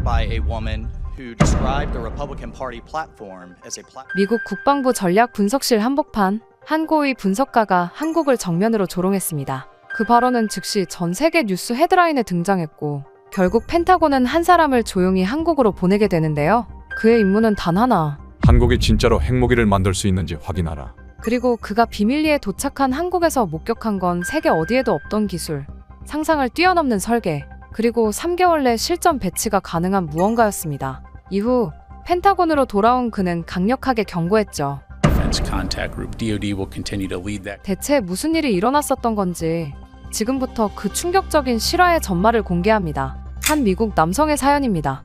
by a woman who described the Republican Party platform as a platform. 미국 국방부 전략 분석실 한복판, 한 고위 분석가가 한국을 정면으로 조롱했습니다. 그 발언은 즉시 전 세계 뉴스 헤드라인에 등장했고 결국 펜타곤은 한 사람을 조용히 한국으로 보내게 되는데요. 그의 임무는 단 하나. 한국이 진짜로 핵무기를 만들 수 있는지 확인하라. 그리고 그가 비밀리에 도착한 한국에서 목격한 건 세계 어디에도 없던 기술, 상상을 뛰어넘는 설계, 그리고 3개월 내 실전 배치가 가능한 무언가였습니다. 이후 펜타곤으로 돌아온 그는 강력하게 경고했죠. 대체 무슨 일이 일어났었던 건지 지금부터 그 충격적인 실화의 전말을 공개합니다. 한 미국 남성의 사연입니다.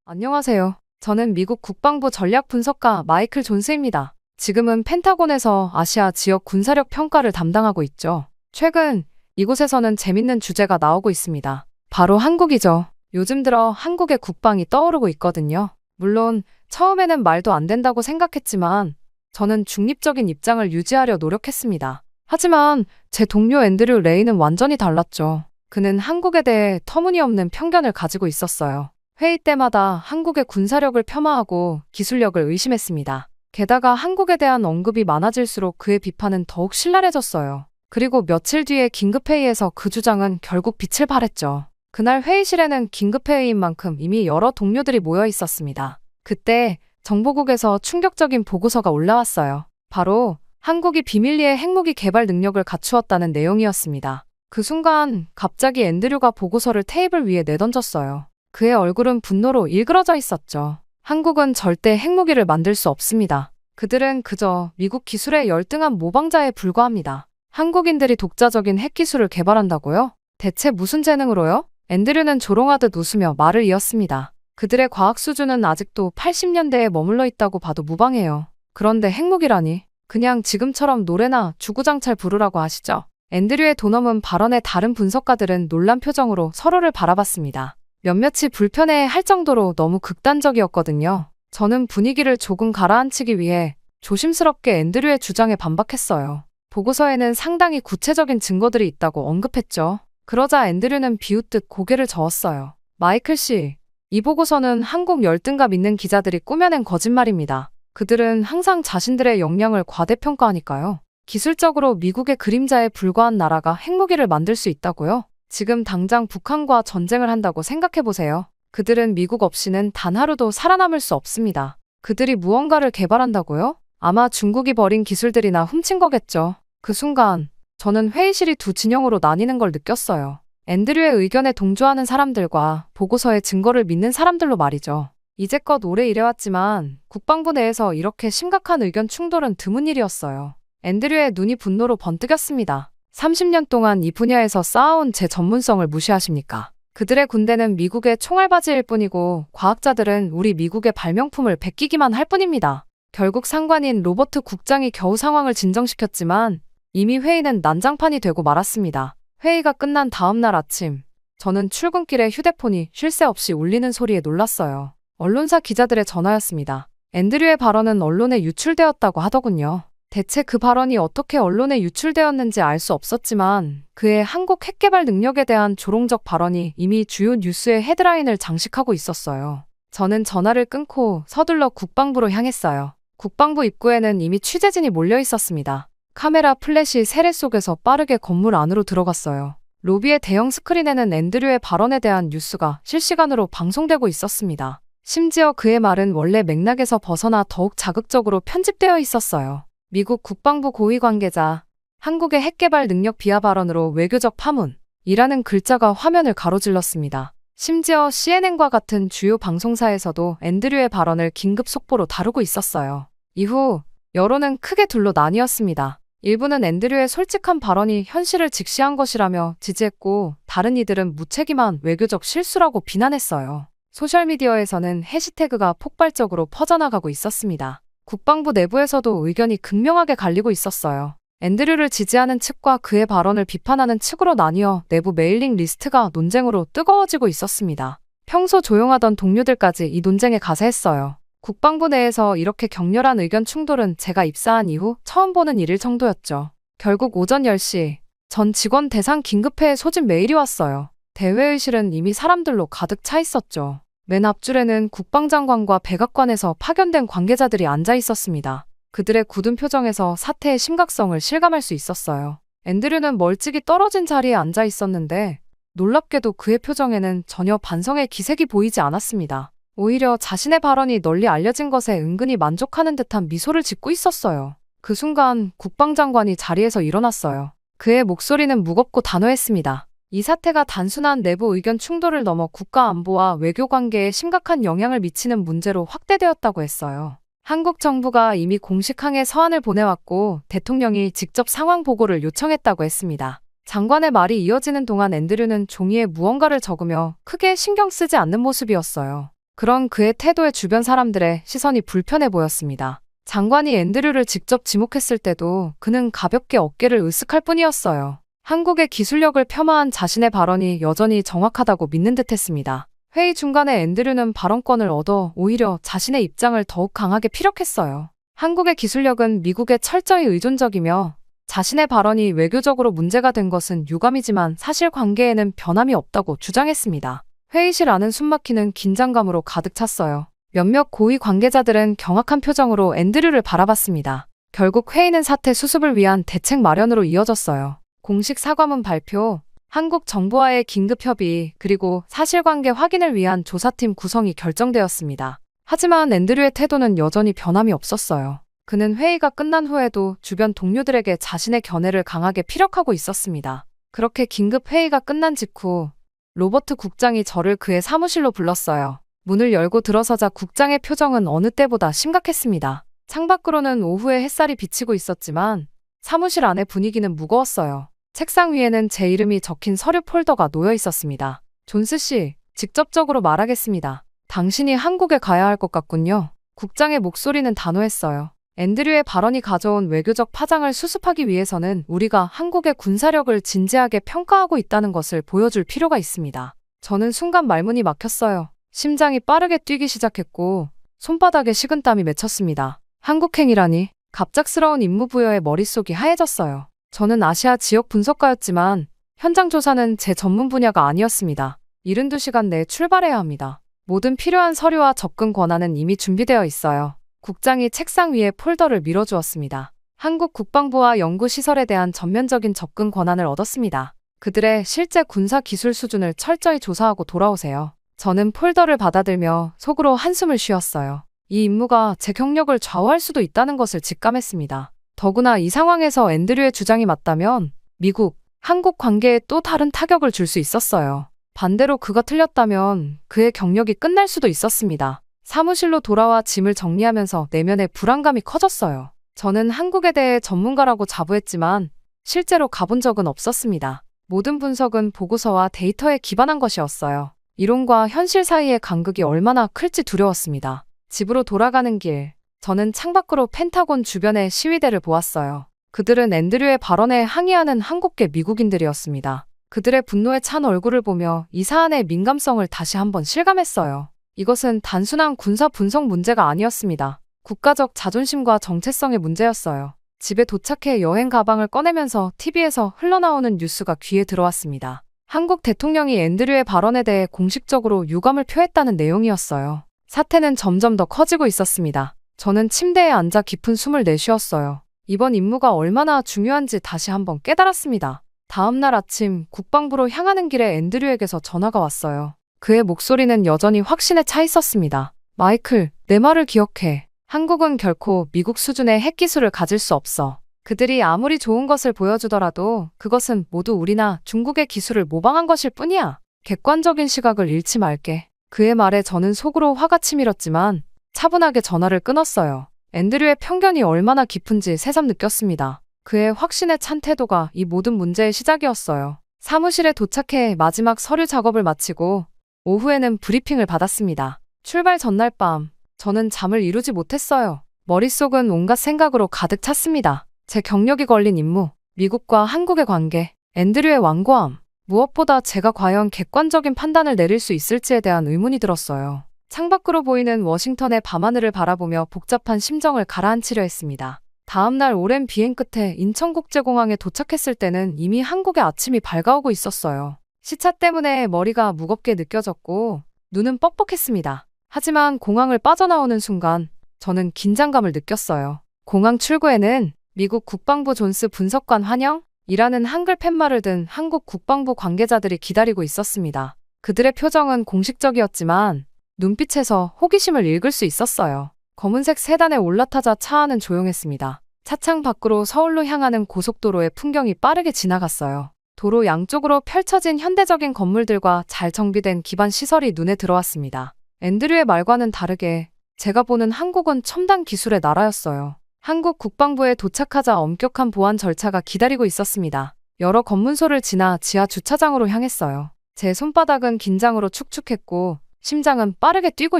안녕하세요. 저는 미국 국방부 전략 분석가 마이클 존스입니다. 지금은 펜타곤에서 아시아 지역 군사력 평가를 담당하고 있죠. 최근 이곳에서는 재밌는 주제가 나오고 있습니다. 바로 한국이죠. 요즘 들어 한국의 국방이 떠오르고 있거든요. 물론 처음에는 말도 안 된다고 생각했지만 저는 중립적인 입장을 유지하려 노력했습니다. 하지만 제 동료 앤드류 레이는 완전히 달랐죠. 그는 한국에 대해 터무니없는 편견을 가지고 있었어요. 회의 때마다 한국의 군사력을 폄하하고 기술력을 의심했습니다. 게다가 한국에 대한 언급이 많아질수록 그의 비판은 더욱 신랄해졌어요. 그리고 며칠 뒤에 긴급회의에서 그 주장은 결국 빛을 발했죠. 그날 회의실에는 긴급회의인 만큼 이미 여러 동료들이 모여 있었습니다. 그때 정보국에서 충격적인 보고서가 올라왔어요. 바로 한국이 비밀리에 핵무기 개발 능력을 갖추었다는 내용이었습니다. 그 순간 갑자기 앤드류가 보고서를 테이블 위에 내던졌어요. 그의 얼굴은 분노로 일그러져 있었죠. 한국은 절대 핵무기를 만들 수 없습니다. 그들은 그저 미국 기술에 열등한 모방자에 불과합니다. 한국인들이 독자적인 핵기술을 개발한다고요? 대체 무슨 재능으로요? 앤드류는 조롱하듯 웃으며 말을 이었습니다. 그들의 과학 수준은 아직도 80년대에 머물러 있다고 봐도 무방해요. 그런데 핵무기라니. 그냥 지금처럼 노래나 주구장창 부르라고 하시죠. 앤드류의 도넘은 발언에 다른 분석가들은 놀란 표정으로 서로를 바라봤습니다. 몇몇이 불편해할 정도로 너무 극단적이었거든요. 저는 분위기를 조금 가라앉히기 위해 조심스럽게 앤드류의 주장에 반박했어요. 보고서에는 상당히 구체적인 증거들이 있다고 언급했죠. 그러자 앤드류는 비웃듯 고개를 저었어요. 마이클 씨, 이 보고서는 한국 열등감 있는 기자들이 꾸며낸 거짓말입니다. 그들은 항상 자신들의 역량을 과대평가하니까요. 기술적으로 미국의 그림자에 불과한 나라가 핵무기를 만들 수 있다고요? 지금 당장 북한과 전쟁을 한다고 생각해보세요. 그들은 미국 없이는 단 하루도 살아남을 수 없습니다. 그들이 무언가를 개발한다고요? 아마 중국이 버린 기술들이나 훔친 거겠죠. 그 순간 저는 회의실이 두 진영으로 나뉘는 걸 느꼈어요. 앤드류의 의견에 동조하는 사람들과 보고서의 증거를 믿는 사람들로 말이죠. 이제껏 오래 일해왔지만 국방부 내에서 이렇게 심각한 의견 충돌은 드문 일이었어요. 앤드류의 눈이 분노로 번뜩였습니다. 30년 동안 이 분야에서 쌓아온 제 전문성을 무시하십니까? 그들의 군대는 미국의 총알바지일 뿐이고 과학자들은 우리 미국의 발명품을 베끼기만 할 뿐입니다. 결국 상관인 로버트 국장이 겨우 상황을 진정시켰지만 이미 회의는 난장판이 되고 말았습니다. 회의가 끝난 다음 날 아침, 저는 출근길에 휴대폰이 쉴 새 없이 울리는 소리에 놀랐어요. 언론사 기자들의 전화였습니다. 앤드류의 발언은 언론에 유출되었다고 하더군요. 대체 그 발언이 어떻게 언론에 유출되었는지 알 수 없었지만 그의 한국 핵개발 능력에 대한 조롱적 발언이 이미 주요 뉴스의 헤드라인을 장식하고 있었어요. 저는 전화를 끊고 서둘러 국방부로 향했어요. 국방부 입구에는 이미 취재진이 몰려 있었습니다. 카메라 플래시 세례 속에서 빠르게 건물 안으로 들어갔어요. 로비의 대형 스크린에는 앤드류의 발언에 대한 뉴스가 실시간으로 방송되고 있었습니다. 심지어 그의 말은 원래 맥락에서 벗어나 더욱 자극적으로 편집되어 있었어요. 미국 국방부 고위 관계자, 한국의 핵개발 능력 비하 발언으로 외교적 파문이라는 글자가 화면을 가로질렀습니다. 심지어 CNN과 같은 주요 방송사에서도 앤드류의 발언을 긴급 속보로 다루고 있었어요. 이후 여론은 크게 둘로 나뉘었습니다. 일부는 앤드류의 솔직한 발언이 현실을 직시한 것이라며 지지했고 다른 이들은 무책임한 외교적 실수라고 비난했어요. 소셜미디어에서는 해시태그가 폭발적으로 퍼져나가고 있었습니다. 국방부 내부에서도 의견이 극명하게 갈리고 있었어요. 앤드류를 지지하는 측과 그의 발언을 비판하는 측으로 나뉘어 내부 메일링 리스트가 논쟁으로 뜨거워지고 있었습니다. 평소 조용하던 동료들까지 이 논쟁에 가세했어요. 국방부 내에서 이렇게 격렬한 의견 충돌은 제가 입사한 이후 처음 보는 일일 정도였죠. 결국 오전 10시, 전 직원 대상 긴급회의 소집 메일이 왔어요. 대회의실은 이미 사람들로 가득 차 있었죠. 맨 앞줄에는 국방장관과 백악관에서 파견된 관계자들이 앉아 있었습니다. 그들의 굳은 표정에서 사태의 심각성을 실감할 수 있었어요. 앤드류는 멀찍이 떨어진 자리에 앉아 있었는데 놀랍게도 그의 표정에는 전혀 반성의 기색이 보이지 않았습니다. 오히려 자신의 발언이 널리 알려진 것에 은근히 만족하는 듯한 미소를 짓고 있었어요. 그 순간 국방장관이 자리에서 일어났어요. 그의 목소리는 무겁고 단호했습니다. 이 사태가 단순한 내부 의견 충돌을 넘어 국가 안보와 외교 관계에 심각한 영향을 미치는 문제로 확대되었다고 했어요. 한국 정부가 이미 공식 항해 서한을 보내왔고 대통령이 직접 상황 보고를 요청했다고 했습니다. 장관의 말이 이어지는 동안 앤드류는 종이에 무언가를 적으며 크게 신경 쓰지 않는 모습이었어요. 그런 그의 태도에 주변 사람들의 시선이 불편해 보였습니다. 장관이 앤드류를 직접 지목했을 때도 그는 가볍게 어깨를 으쓱할 뿐이었어요. 한국의 기술력을 폄하한 자신의 발언이 여전히 정확하다고 믿는 듯했습니다. 회의 중간에 앤드류는 발언권을 얻어 오히려 자신의 입장을 더욱 강하게 피력했어요. 한국의 기술력은 미국에 철저히 의존적이며 자신의 발언이 외교적으로 문제가 된 것은 유감이지만 사실관계에는 변함이 없다고 주장했습니다. 회의실 안은 숨막히는 긴장감으로 가득 찼어요. 몇몇 고위 관계자들은 경악한 표정으로 앤드류를 바라봤습니다. 결국 회의는 사태 수습을 위한 대책 마련으로 이어졌어요. 공식 사과문 발표, 한국 정부와의 긴급 협의, 그리고 사실관계 확인을 위한 조사팀 구성이 결정되었습니다. 하지만 앤드류의 태도는 여전히 변함이 없었어요. 그는 회의가 끝난 후에도 주변 동료들에게 자신의 견해를 강하게 피력하고 있었습니다. 그렇게 긴급 회의가 끝난 직후 로버트 국장이 저를 그의 사무실로 불렀어요. 문을 열고 들어서자 국장의 표정은 어느 때보다 심각했습니다. 창밖으로는 오후의 햇살이 비치고 있었지만 사무실 안의 분위기는 무거웠어요. 책상 위에는 제 이름이 적힌 서류 폴더가 놓여 있었습니다. 존스 씨, 직접적으로 말하겠습니다. 당신이 한국에 가야 할 것 같군요. 국장의 목소리는 단호했어요. 앤드류의 발언이 가져온 외교적 파장을 수습하기 위해서는 우리가 한국의 군사력을 진지하게 평가하고 있다는 것을 보여줄 필요가 있습니다. 저는 순간 말문이 막혔어요. 심장이 빠르게 뛰기 시작했고 손바닥에 식은땀이 맺혔습니다. 한국행이라니. 갑작스러운 임무 부여에 머릿속이 하얘졌어요. 저는 아시아 지역 분석가였지만 현장 조사는 제 전문 분야가 아니었습니다. 72시간 내에 출발해야 합니다. 모든 필요한 서류와 접근 권한은 이미 준비되어 있어요. 국장이 책상 위에 폴더를 밀어주었습니다. 한국 국방부와 연구시설에 대한 전면적인 접근 권한을 얻었습니다. 그들의 실제 군사 기술 수준을 철저히 조사하고 돌아오세요. 저는 폴더를 받아들며 속으로 한숨을 쉬었어요. 이 임무가 제 경력을 좌우할 수도 있다는 것을 직감했습니다. 더구나 이 상황에서 앤드류의 주장이 맞다면 미국, 한국 관계에 또 다른 타격을 줄 수 있었어요. 반대로 그가 틀렸다면 그의 경력이 끝날 수도 있었습니다. 사무실로 돌아와 짐을 정리하면서 내면의 불안감이 커졌어요. 저는 한국에 대해 전문가라고 자부했지만 실제로 가본 적은 없었습니다. 모든 분석은 보고서와 데이터에 기반한 것이었어요. 이론과 현실 사이의 간극이 얼마나 클지 두려웠습니다. 집으로 돌아가는 길, 저는 창밖으로 펜타곤 주변의 시위대를 보았어요. 그들은 앤드류의 발언에 항의하는 한국계 미국인들이었습니다. 그들의 분노에 찬 얼굴을 보며 이 사안의 민감성을 다시 한번 실감했어요. 이것은 단순한 군사 분석 문제가 아니었습니다. 국가적 자존심과 정체성의 문제였어요. 집에 도착해 여행 가방을 꺼내면서 TV에서 흘러나오는 뉴스가 귀에 들어왔습니다. 한국 대통령이 앤드류의 발언에 대해 공식적으로 유감을 표했다는 내용이었어요. 사태는 점점 더 커지고 있었습니다. 저는 침대에 앉아 깊은 숨을 내쉬었어요. 이번 임무가 얼마나 중요한지 다시 한번 깨달았습니다. 다음 날 아침 국방부로 향하는 길에 앤드류에게서 전화가 왔어요. 그의 목소리는 여전히 확신에 차 있었습니다. 마이클, 내 말을 기억해. 한국은 결코 미국 수준의 핵기술을 가질 수 없어. 그들이 아무리 좋은 것을 보여주더라도 그것은 모두 우리나 중국의 기술을 모방한 것일 뿐이야. 객관적인 시각을 잃지 말게. 그의 말에 저는 속으로 화가 치밀었지만 차분하게 전화를 끊었어요. 앤드류의 편견이 얼마나 깊은지 새삼 느꼈습니다. 그의 확신에 찬 태도가 이 모든 문제의 시작이었어요. 사무실에 도착해 마지막 서류 작업을 마치고 오후에는 브리핑을 받았습니다. 출발 전날 밤, 저는 잠을 이루지 못했어요. 머릿속은 온갖 생각으로 가득 찼습니다. 제 경력이 걸린 임무, 미국과 한국의 관계, 앤드류의 완고함, 무엇보다 제가 과연 객관적인 판단을 내릴 수 있을지에 대한 의문이 들었어요. 창밖으로 보이는 워싱턴의 밤하늘을 바라보며 복잡한 심정을 가라앉히려 했습니다. 다음 날 오랜 비행 끝에 인천국제공항에 도착했을 때는 이미 한국의 아침이 밝아오고 있었어요. 시차 때문에 머리가 무겁게 느껴졌고 눈은 뻑뻑했습니다. 하지만 공항을 빠져나오는 순간 저는 긴장감을 느꼈어요. 공항 출구에는 미국 국방부 존스 분석관 환영이라는 한글 팻말을 든 한국 국방부 관계자들이 기다리고 있었습니다. 그들의 표정은 공식적이었지만 눈빛에서 호기심을 읽을 수 있었어요. 검은색 세단에 올라타자 차 안은 조용했습니다. 차창 밖으로 서울로 향하는 고속도로의 풍경이 빠르게 지나갔어요. 도로 양쪽으로 펼쳐진 현대적인 건물들과 잘 정비된 기반 시설이 눈에 들어왔습니다. 앤드류의 말과는 다르게 제가 보는 한국은 첨단 기술의 나라였어요. 한국 국방부에 도착하자 엄격한 보안 절차가 기다리고 있었습니다. 여러 검문소를 지나 지하 주차장으로 향했어요. 제 손바닥은 긴장으로 축축했고 심장은 빠르게 뛰고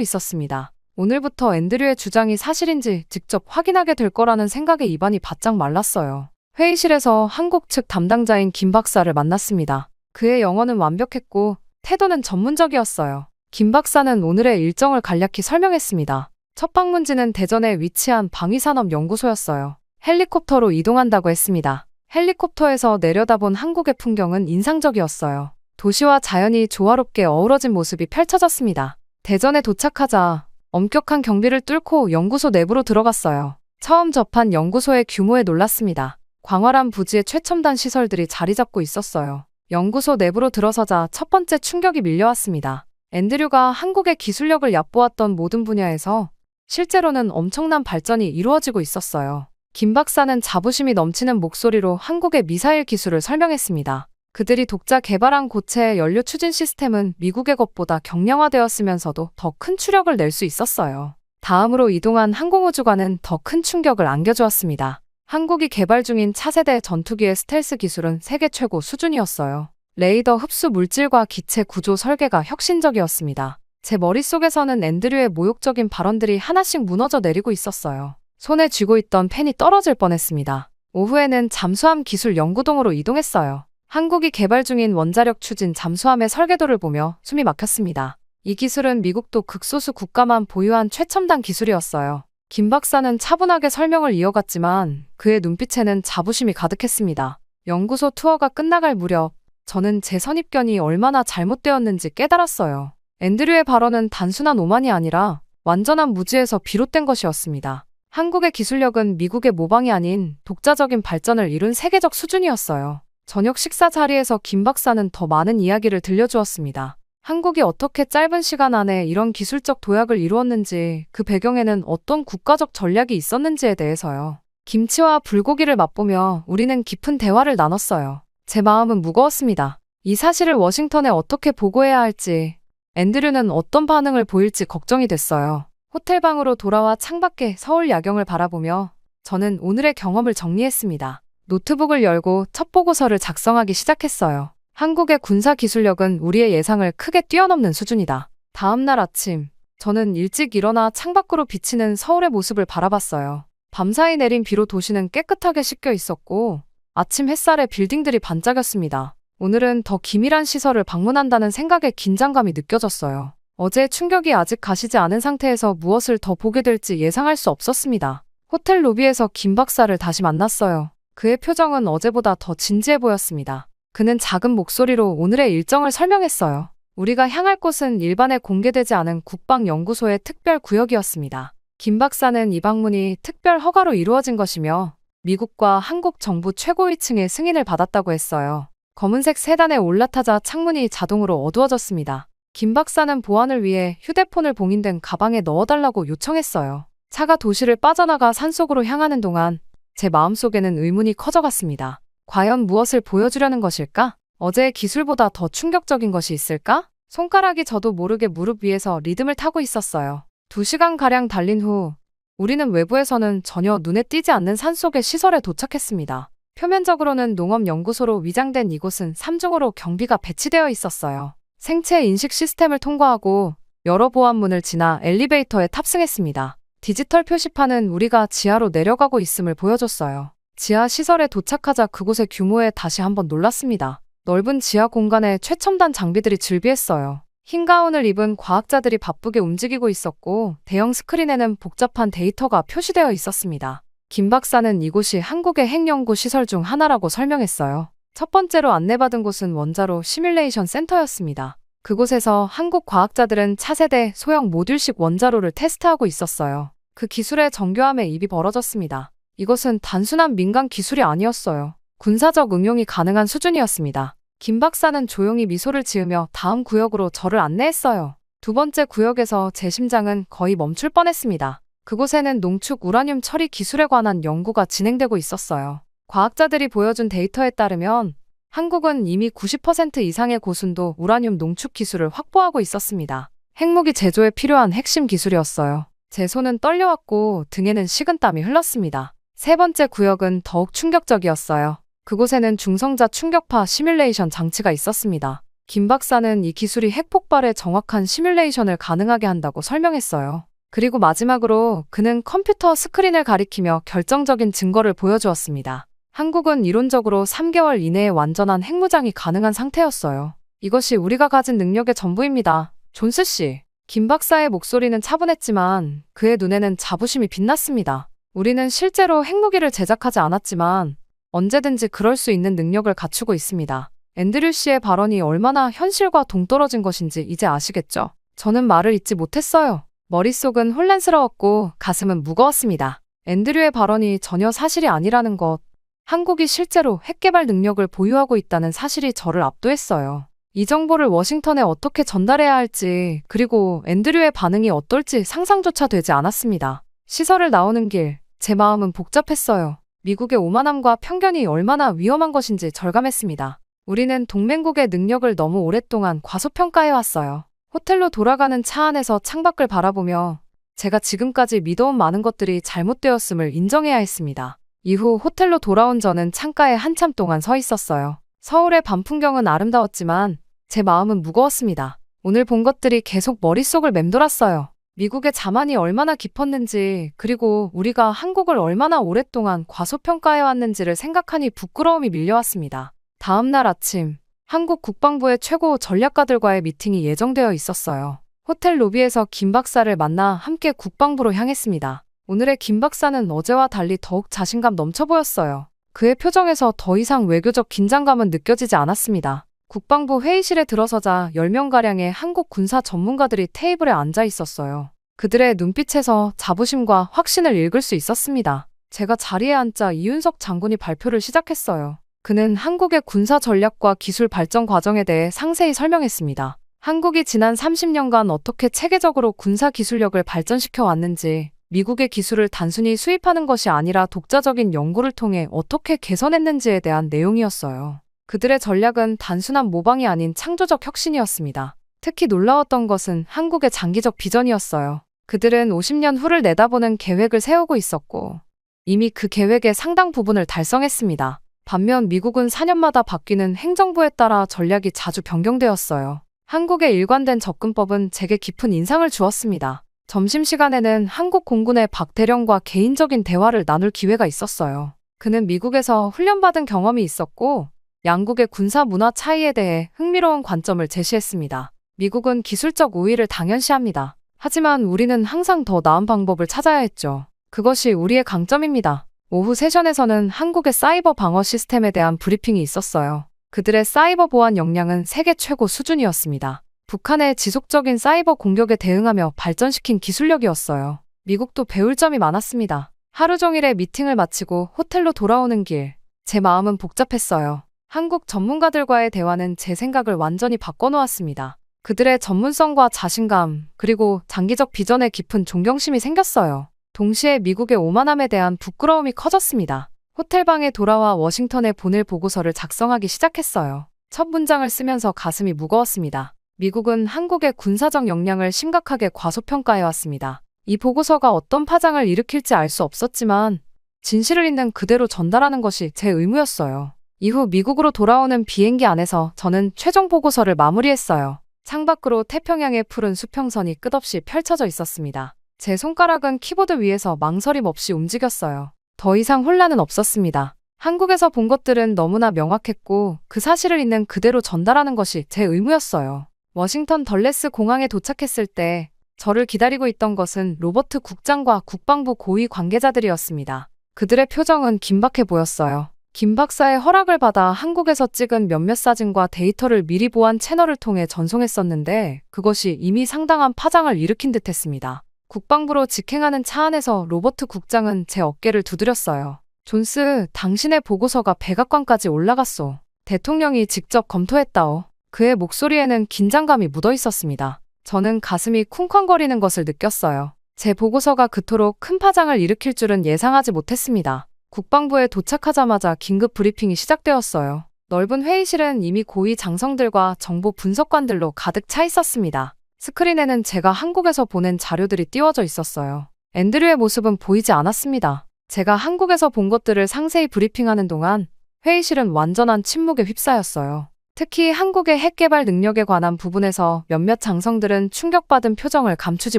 있었습니다. 오늘부터 앤드류의 주장이 사실인지 직접 확인하게 될 거라는 생각에 입안이 바짝 말랐어요. 회의실에서 한국 측 담당자인 김 박사를 만났습니다. 그의 영어는 완벽했고 태도는 전문적이었어요. 김 박사는 오늘의 일정을 간략히 설명했습니다. 첫 방문지는 대전에 위치한 방위산업연구소였어요. 헬리콥터로 이동한다고 했습니다. 헬리콥터에서 내려다본 한국의 풍경은 인상적이었어요. 도시와 자연이 조화롭게 어우러진 모습이 펼쳐졌습니다. 대전에 도착하자 엄격한 경비를 뚫고 연구소 내부로 들어갔어요. 처음 접한 연구소의 규모에 놀랐습니다. 광활한 부지에 최첨단 시설들이 자리 잡고 있었어요. 연구소 내부로 들어서자 첫 번째 충격이 밀려왔습니다. 앤드류가 한국의 기술력을 얕보았던 모든 분야에서 실제로는 엄청난 발전이 이루어지고 있었어요. 김 박사는 자부심이 넘치는 목소리로 한국의 미사일 기술을 설명했습니다. 그들이 독자 개발한 고체 연료 추진 시스템은 미국의 것보다 경량화되었으면서도 더 큰 추력을 낼 수 있었어요. 다음으로 이동한 항공우주관은 더 큰 충격을 안겨주었습니다. 한국이 개발 중인 차세대 전투기의 스텔스 기술은 세계 최고 수준이었어요. 레이더 흡수 물질과 기체 구조 설계가 혁신적이었습니다. 제 머릿속에서는 앤드류의 모욕적인 발언들이 하나씩 무너져 내리고 있었어요. 손에 쥐고 있던 펜이 떨어질 뻔했습니다. 오후에는 잠수함 기술 연구동으로 이동했어요. 한국이 개발 중인 원자력 추진 잠수함의 설계도를 보며 숨이 막혔습니다. 이 기술은 미국도 극소수 국가만 보유한 최첨단 기술이었어요. 김 박사는 차분하게 설명을 이어갔지만 그의 눈빛에는 자부심이 가득했습니다. 연구소 투어가 끝나갈 무렵 저는 제 선입견이 얼마나 잘못되었는지 깨달았어요. 앤드류의 발언은 단순한 오만이 아니라 완전한 무지에서 비롯된 것이었습니다. 한국의 기술력은 미국의 모방이 아닌 독자적인 발전을 이룬 세계적 수준이었어요. 저녁 식사 자리에서 김 박사는 더 많은 이야기를 들려주었습니다. 한국이 어떻게 짧은 시간 안에 이런 기술적 도약을 이루었는지, 그 배경에는 어떤 국가적 전략이 있었는지에 대해서요. 김치와 불고기를 맛보며 우리는 깊은 대화를 나눴어요. 제 마음은 무거웠습니다. 이 사실을 워싱턴에 어떻게 보고해야 할지, 앤드류는 어떤 반응을 보일지 걱정이 됐어요. 호텔방으로 돌아와 창밖에 서울 야경을 바라보며 저는 오늘의 경험을 정리했습니다. 노트북을 열고 첫 보고서를 작성하기 시작했어요. 한국의 군사 기술력은 우리의 예상을 크게 뛰어넘는 수준이다. 다음 날 아침, 저는 일찍 일어나 창밖으로 비치는 서울의 모습을 바라봤어요. 밤사이 내린 비로 도시는 깨끗하게 씻겨 있었고 아침 햇살에 빌딩들이 반짝였습니다. 오늘은 더 기밀한 시설을 방문한다는 생각에 긴장감이 느껴졌어요. 어제의 충격이 아직 가시지 않은 상태에서 무엇을 더 보게 될지 예상할 수 없었습니다. 호텔 로비에서 김 박사를 다시 만났어요. 그의 표정은 어제보다 더 진지해 보였습니다. 그는 작은 목소리로 오늘의 일정을 설명했어요. 우리가 향할 곳은 일반에 공개되지 않은 국방연구소의 특별 구역이었습니다. 김 박사는 이 방문이 특별 허가로 이루어진 것이며 미국과 한국 정부 최고위층의 승인을 받았다고 했어요. 검은색 세단에 올라타자 창문이 자동으로 어두워졌습니다. 김 박사는 보안을 위해 휴대폰을 봉인된 가방에 넣어달라고 요청했어요. 차가 도시를 빠져나가 산속으로 향하는 동안 제 마음속에는 의문이 커져갔습니다. 과연 무엇을 보여주려는 것일까? 어제의 기술보다 더 충격적인 것이 있을까? 손가락이 저도 모르게 무릎 위에서 리듬을 타고 있었어요. 2시간가량 달린 후 우리는 외부에서는 전혀 눈에 띄지 않는 산속의 시설에 도착했습니다. 표면적으로는 농업연구소로 위장된 이곳은 3중으로 경비가 배치되어 있었어요. 생체 인식 시스템을 통과하고 여러 보안문을 지나 엘리베이터에 탑승했습니다. 디지털 표시판은 우리가 지하로 내려가고 있음을 보여줬어요. 지하 시설에 도착하자 그곳의 규모에 다시 한번 놀랐습니다. 넓은 지하 공간에 최첨단 장비들이 즐비했어요. 흰 가운을 입은 과학자들이 바쁘게 움직이고 있었고 대형 스크린에는 복잡한 데이터가 표시되어 있었습니다. 김 박사는 이곳이 한국의 핵연구 시설 중 하나라고 설명했어요. 첫 번째로 안내받은 곳은 원자로 시뮬레이션 센터였습니다. 그곳에서 한국 과학자들은 차세대 소형 모듈식 원자로를 테스트하고 있었어요. 그 기술의 정교함에 입이 벌어졌습니다. 이것은 단순한 민간 기술이 아니었어요. 군사적 응용이 가능한 수준이었습니다. 김 박사는 조용히 미소를 지으며 다음 구역으로 저를 안내했어요. 두 번째 구역에서 제 심장은 거의 멈출 뻔했습니다. 그곳에는 농축 우라늄 처리 기술에 관한 연구가 진행되고 있었어요. 과학자들이 보여준 데이터에 따르면 한국은 이미 90% 이상의 고순도 우라늄 농축 기술을 확보하고 있었습니다. 핵무기 제조에 필요한 핵심 기술이었어요. 제 손은 떨려왔고 등에는 식은땀이 흘렀습니다. 세 번째 구역은 더욱 충격적이었어요. 그곳에는 중성자 충격파 시뮬레이션 장치가 있었습니다. 김 박사는 이 기술이 핵폭발의 정확한 시뮬레이션을 가능하게 한다고 설명했어요. 그리고 마지막으로 그는 컴퓨터 스크린을 가리키며 결정적인 증거를 보여주었습니다. 한국은 이론적으로 3개월 이내에 완전한 핵무장이 가능한 상태였어요. 이것이 우리가 가진 능력의 전부입니다. 존스 씨. 김 박사의 목소리는 차분했지만 그의 눈에는 자부심이 빛났습니다. 우리는 실제로 핵무기를 제작하지 않았지만 언제든지 그럴 수 있는 능력을 갖추고 있습니다. 앤드류 씨의 발언이 얼마나 현실과 동떨어진 것인지 이제 아시겠죠? 저는 말을 잇지 못했어요. 머릿속은 혼란스러웠고 가슴은 무거웠습니다. 앤드류의 발언이 전혀 사실이 아니라는 것, 한국이 실제로 핵개발 능력을 보유하고 있다는 사실이 저를 압도했어요. 이 정보를 워싱턴에 어떻게 전달해야 할지, 그리고 앤드류의 반응이 어떨지 상상조차 되지 않았습니다. 시설을 나오는 길, 제 마음은 복잡했어요. 미국의 오만함과 편견이 얼마나 위험한 것인지 절감했습니다. 우리는 동맹국의 능력을 너무 오랫동안 과소평가해왔어요. 호텔로 돌아가는 차 안에서 창밖을 바라보며 제가 지금까지 믿어온 많은 것들이 잘못되었음을 인정해야 했습니다. 이후 호텔로 돌아온 저는 창가에 한참 동안 서 있었어요. 서울의 밤 풍경은 아름다웠지만 제 마음은 무거웠습니다. 오늘 본 것들이 계속 머릿속을 맴돌았어요. 미국의 자만이 얼마나 깊었는지, 그리고 우리가 한국을 얼마나 오랫동안 과소평가해왔는지를 생각하니 부끄러움이 밀려왔습니다. 다음 날 아침, 한국 국방부의 최고 전략가들과의 미팅이 예정되어 있었어요. 호텔 로비에서 김 박사를 만나 함께 국방부로 향했습니다. 오늘의 김 박사는 어제와 달리 더욱 자신감 넘쳐 보였어요. 그의 표정에서 더 이상 외교적 긴장감은 느껴지지 않았습니다. 국방부 회의실에 들어서자 10명가량의 한국 군사 전문가들이 테이블에 앉아 있었어요. 그들의 눈빛에서 자부심과 확신을 읽을 수 있었습니다. 제가 자리에 앉자 이윤석 장군이 발표를 시작했어요. 그는 한국의 군사 전략과 기술 발전 과정에 대해 상세히 설명했습니다. 한국이 지난 30년간 어떻게 체계적으로 군사 기술력을 발전시켜 왔는지, 미국의 기술을 단순히 수입하는 것이 아니라 독자적인 연구를 통해 어떻게 개선했는지에 대한 내용이었어요. 그들의 전략은 단순한 모방이 아닌 창조적 혁신이었습니다. 특히 놀라웠던 것은 한국의 장기적 비전이었어요. 그들은 50년 후를 내다보는 계획을 세우고 있었고, 이미 그 계획의 상당 부분을 달성했습니다. 반면 미국은 4년마다 바뀌는 행정부에 따라 전략이 자주 변경되었어요. 한국의 일관된 접근법은 제게 깊은 인상을 주었습니다. 점심시간에는 한국 공군의 박 대령과 개인적인 대화를 나눌 기회가 있었어요. 그는 미국에서 훈련받은 경험이 있었고, 양국의 군사 문화 차이에 대해 흥미로운 관점을 제시했습니다. 미국은 기술적 우위를 당연시합니다. 하지만 우리는 항상 더 나은 방법을 찾아야 했죠. 그것이 우리의 강점입니다. 오후 세션에서는 한국의 사이버 방어 시스템에 대한 브리핑이 있었어요. 그들의 사이버 보안 역량은 세계 최고 수준이었습니다. 북한의 지속적인 사이버 공격에 대응하며 발전시킨 기술력이었어요. 미국도 배울 점이 많았습니다. 하루 종일의 미팅을 마치고 호텔로 돌아오는 길, 제 마음은 복잡했어요. 한국 전문가들과의 대화는 제 생각을 완전히 바꿔놓았습니다. 그들의 전문성과 자신감, 그리고 장기적 비전에 깊은 존경심이 생겼어요. 동시에 미국의 오만함에 대한 부끄러움이 커졌습니다. 호텔방에 돌아와 워싱턴에 보낼 보고서를 작성하기 시작했어요. 첫 문장을 쓰면서 가슴이 무거웠습니다. 미국은 한국의 군사적 역량을 심각하게 과소평가해왔습니다. 이 보고서가 어떤 파장을 일으킬지 알 수 없었지만 진실을 있는 그대로 전달하는 것이 제 의무였어요. 이후 미국으로 돌아오는 비행기 안에서 저는 최종 보고서를 마무리했어요. 창밖으로 태평양의 푸른 수평선이 끝없이 펼쳐져 있었습니다. 제 손가락은 키보드 위에서 망설임 없이 움직였어요. 더 이상 혼란은 없었습니다. 한국에서 본 것들은 너무나 명확했고 그 사실을 있는 그대로 전달하는 것이 제 의무였어요. 워싱턴 덜레스 공항에 도착했을 때 저를 기다리고 있던 것은 로버트 국장과 국방부 고위 관계자들이었습니다. 그들의 표정은 긴박해 보였어요. 김 박사의 허락을 받아 한국에서 찍은 몇몇 사진과 데이터를 미리 보안 채널을 통해 전송했었는데 그것이 이미 상당한 파장을 일으킨 듯했습니다. 국방부로 직행하는 차 안에서 로버트 국장은 제 어깨를 두드렸어요. 존스, 당신의 보고서가 백악관까지 올라갔소. 대통령이 직접 검토했다오. 그의 목소리에는 긴장감이 묻어 있었습니다. 저는 가슴이 쿵쾅거리는 것을 느꼈어요. 제 보고서가 그토록 큰 파장을 일으킬 줄은 예상하지 못했습니다. 국방부에 도착하자마자 긴급 브리핑이 시작되었어요. 넓은 회의실은 이미 고위 장성들과 정보 분석관들로 가득 차 있었습니다. 스크린에는 제가 한국에서 보낸 자료들이 띄워져 있었어요. 앤드류의 모습은 보이지 않았습니다. 제가 한국에서 본 것들을 상세히 브리핑하는 동안 회의실은 완전한 침묵에 휩싸였어요. 특히 한국의 핵 개발 능력에 관한 부분에서 몇몇 장성들은 충격받은 표정을 감추지